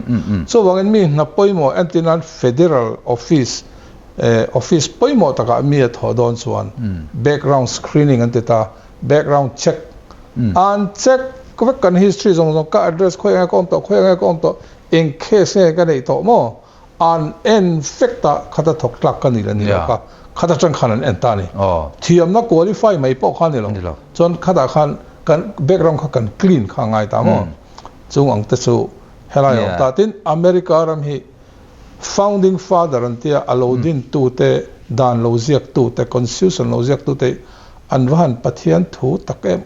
so wang en mi na poimo antinan federal office office poimo taka mi tho don chuan background screening an ta background check and check ko kan history jong ka address khoi nga kom to in case ka nei to mo an en facta khata thok tlak kan ni la ni ka khata chang khan an ta ni thiam na qualify mai po khan ni lo chon khata khan kan background kha kan clean kha ngai ta mo chung ang ta chu helai ta tin America ram hi founding father an tia alodin tu te dan loziak tu te constitution loziak tu te anwan pathian thu takem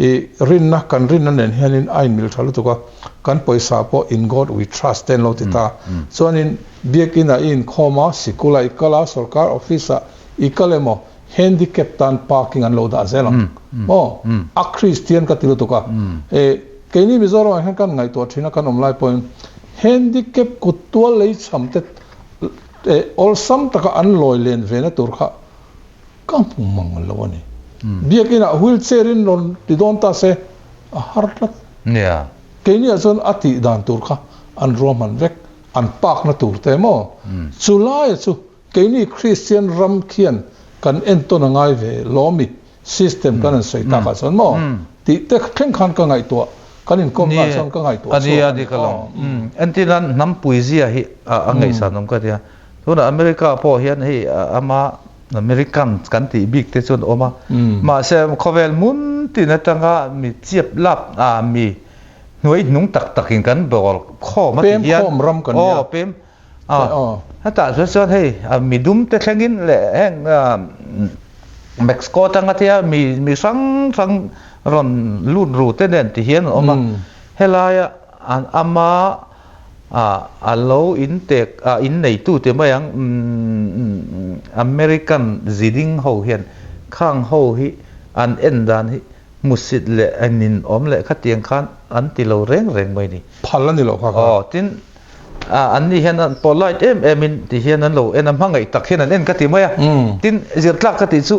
e rinna kan rinna nen hianin ain mil thalu tu ka kan poisa po in God we trust ten lo tita chuanin biakina in khoma sikula ikala sarkar officer ikalemo handicap tan parking an lo da zela mo a Christian ka tilu tu ka e keini mizoro han kan ngai to thina kan omlai point handicap ku to lei chamte all sam taka an loi len vena turkha kam pumang lo ni biakina wheelchair in non ti don ta se harlat keini azon ati dan turkha an roman vek an pak na tur te mo chulai chu keini Christian ram khian kan ento na ngai ve lomi system kan an soi ta ka son mo ti te khleng khan ka ngai to kanin kom na chon ka ngai to ani kalong antinan nam puizia hi angai sa nom ka dia tuna America po hian hi ama American kan ti big te chon oma ma se khovel mun ti na tanga mi chiap lap mi noi nung tak in kan bol kho ma ti hian pem ram kan ya pem hata so hey mi dum te thlengin le heng Mexico tanga tia mi sang ron lun ru te den ti hian oma helaya an ama allow in tek in nei tu te mayang American ziding ho hian khang ho hi an endan hi musit le anin om le khatiang khan an ti lo reng mai ni phalan ni lo kha tin an ni hian an polite in ti hian an lo en am hangai tak hian an en ka ti maya tin zirtlak ka ti chu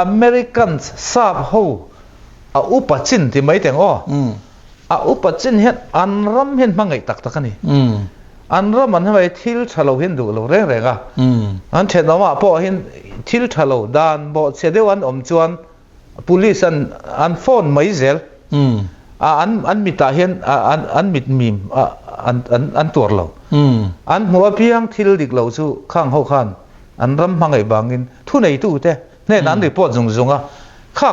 Americans sab ho a upachin ti mai teng a upachin hian an ram hian mangai tak ani an ram an hai thil thalo hin du lo renga an thenoma po hin thil thalo dan bo chedew an om chuan police an phone mai zel an mita hian an mit mim an tur lo an hua piang thil dik lo chu khang ho khan an ram mangai bangin thu nei tu te ne nan report zunga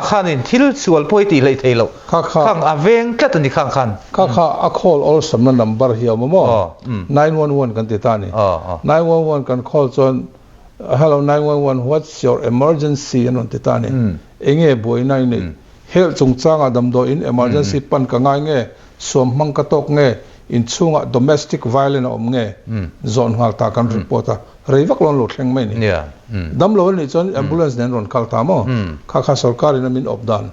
khanin thil sual poi ti lei thelo khang aveng tlat ni khang khan kha a call all some number here mo 911 kan ti ta ni 911 kan call chon hello 911 what's your emergency anon ti ta ni enge boi nai ni hel chung changa dam do in emergency pan ka ngai nge som mang ka tok nge in chunga domestic violence om nge zone hal ta kan report a reivak lon lo thleng mai ni dam lo ni chon ambulance nen ron kal ta mo kha sarkar in min opdan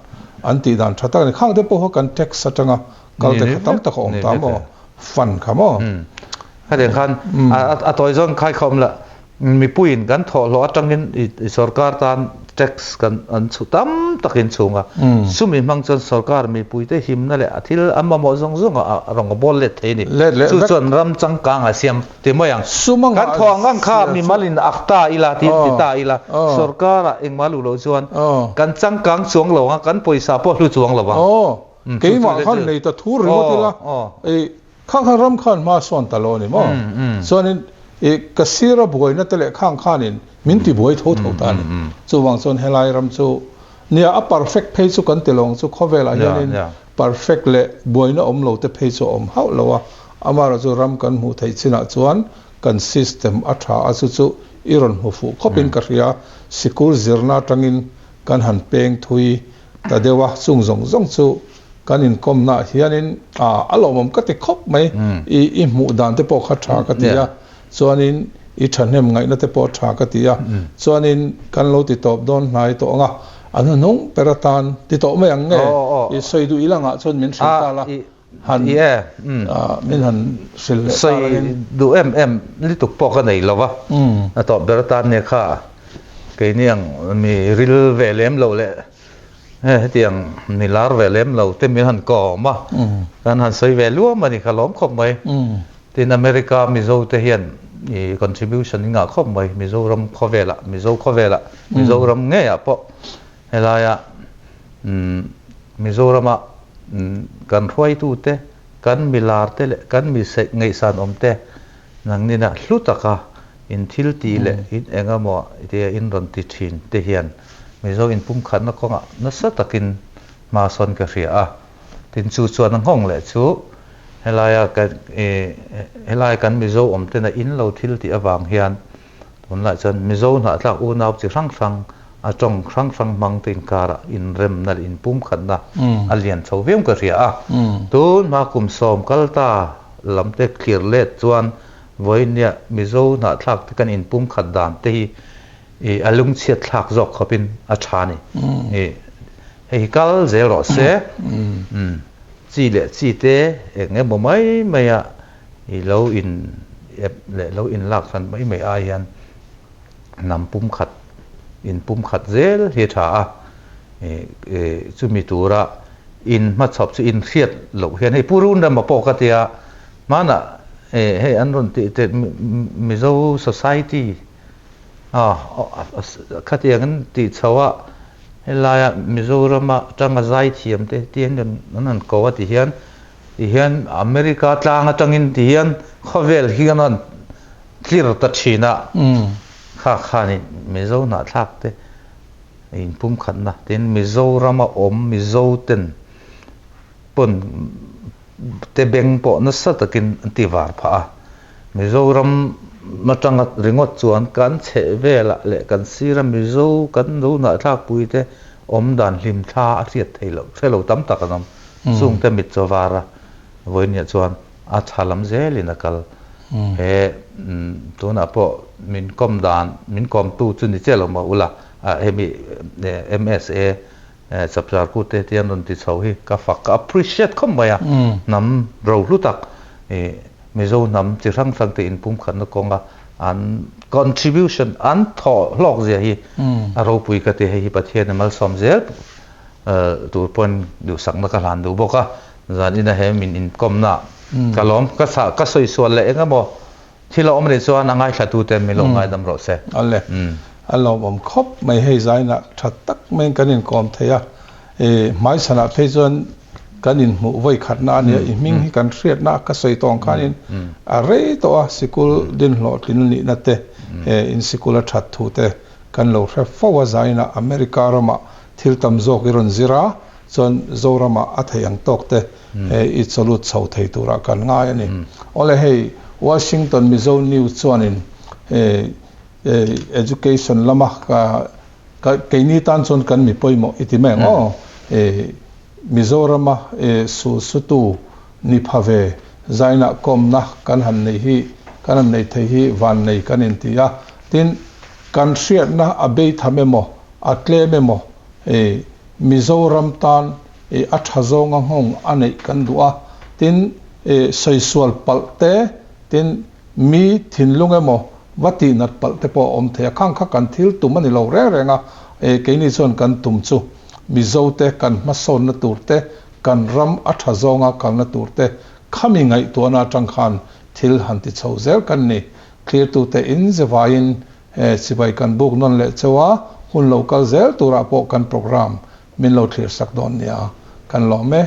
anti dan thata ni khang te po ho kan tax satanga kal te khatam ta khom ta mo fan khamo ha de khan a toy zon khai khom la mi puin kan tho lo atangin sarkar tan tax kan an chu tam takin chunga sumi mang chon sarkar mi puite him na le athil amma mo zong zong rong bol le theini chu chon ram chang kang a siam te moyang sumang kan thong ang kha mi malin akta ila ti ta ila sarkar eng malu lo chuan kan chang kang chuang lo nga kan poisa po lu chuang lo wa ke ma khan nei ta thur ri motila e khang ram khan ma son ta lo ni mo sonin e kasira boina tele khang khanin minti boi tho tho ta ni chu wang son helai ram chu nia a perfect phe chu kan telong chu khovela hianin perfect le boina om lo te phe chu om hau lo amara chu ram kan mu thei china chuan kan system atha asu chu iron hu fu khopin ka ria sikul zirna tangin kan han peng thui ta dewa chung zong zong chu kan in kom na hianin alomom ka te khop mai i mu dan te po kha tha ka tia chuanin i thanem ngai na te po tha ka tia chuanin kan lo ti top don nai to nga anu nong peratan ti to mai ang nge i soidu ilanga chon min thata la han min han sil sei du li tuk po ka nei lova a to peratan ne kha ke niang mi ril velem lo le tiang nilar velem lo te min han ko ma kan han sei velu ma ni khalom khop mai tin America mizo te hian i contribution nga khop mai mizoram khovela mizoram nge ya po helaya mizorama kan roi tu te kan milar te le kan mi se ngei san om te nang ni na hlutaka in thil ti le in engamo te in ron ti thin te hian mizo in pum khan na konga na sa takin ma son ka ria tin chu chuan ang hong le chu helaya kan mizo om te na in lo thil ti awang hian ton la chan mizo na tla u nau chi rang a chong rang mang tin kara in rem nal in pum khan na alian chowem ka ria tun ma kum som kalta lamte clear let chuan voinia mizo na thlak te kan in pum khat dan te hi alung chiat thlak jok khopin a thani hei kal zero se chi le chi te nge bo mai a i lo in lak san mai a hian nam pum khat in pum khat zel he tha chu mi tura in ma chop chu in khiat lo hian hei purun da ma po ka tia mana hei an ron ti te mizo society khatia ngan ti chawa helaya mizorama tanga zai thiam te tian nan ko wa ti hian America tlang atangin ti hian khovel hianan clear ta china kha ni mizo na thak te in pum khan na tin mizorama mizo ten pon te beng po na sa takin ti war pha mizoram matanga ringot chuan kan che vela le kan sira mizo kan lo na thak puite om dan hlim tha a riat thelo tam takanam sung te mit chawara voinia chuan a thalam zelina kal he tuna po min kom tu chuni chelo ma ula hemi MSA chapchar ku te tian ron ti chho hi ka fak appreciate khom maya nam ro lutak mizo nam chi rang te in pum khan konga an contribution an tho lok je hi a ro pui ka te hi pathian mal som zel tu pon du sak na ka lan du boka zanina he min in kom na kalom ka soi sual le engamo thila omre chuan angai thatu te milo ngai dam ro se alle alom om khop mai hei zaina that tak men kanin kom theya mai sana phezon kanin mu voi khatna ne i ming hi kan thriat na ka soi tong khanin a re to a sikul din lo tin ni na te in sikula that thu te kan lo hre fowa zaina America rama thil tam zok iron zira chon zorama athayang tok te i cholut chho thei tura kan nga ani ole hei Washington Mizo News chuanin education lama ka keini tan chon kan mi poimo itimeng Mizorama sutu ni phave zaina komna kan han nei hi kan nei thei hi van nei kan intia tin kan hriat na abei thamemo atle memo Mizoram tan athazong hong anei kan du'a tin soisual palte tin mi thinlungemo wati nat palte po om the khang kha kan thil tumani lo re renga keini chon kan tum chu mizo te kan mason na turte kan ram athazonga kan na turte khami ngai to na tang khan thil han ti chhozel kan ni clear tu te in zewain sibai kan buk non le chawa hun local zel tura po kan program min lo clear sak don nia kan lo me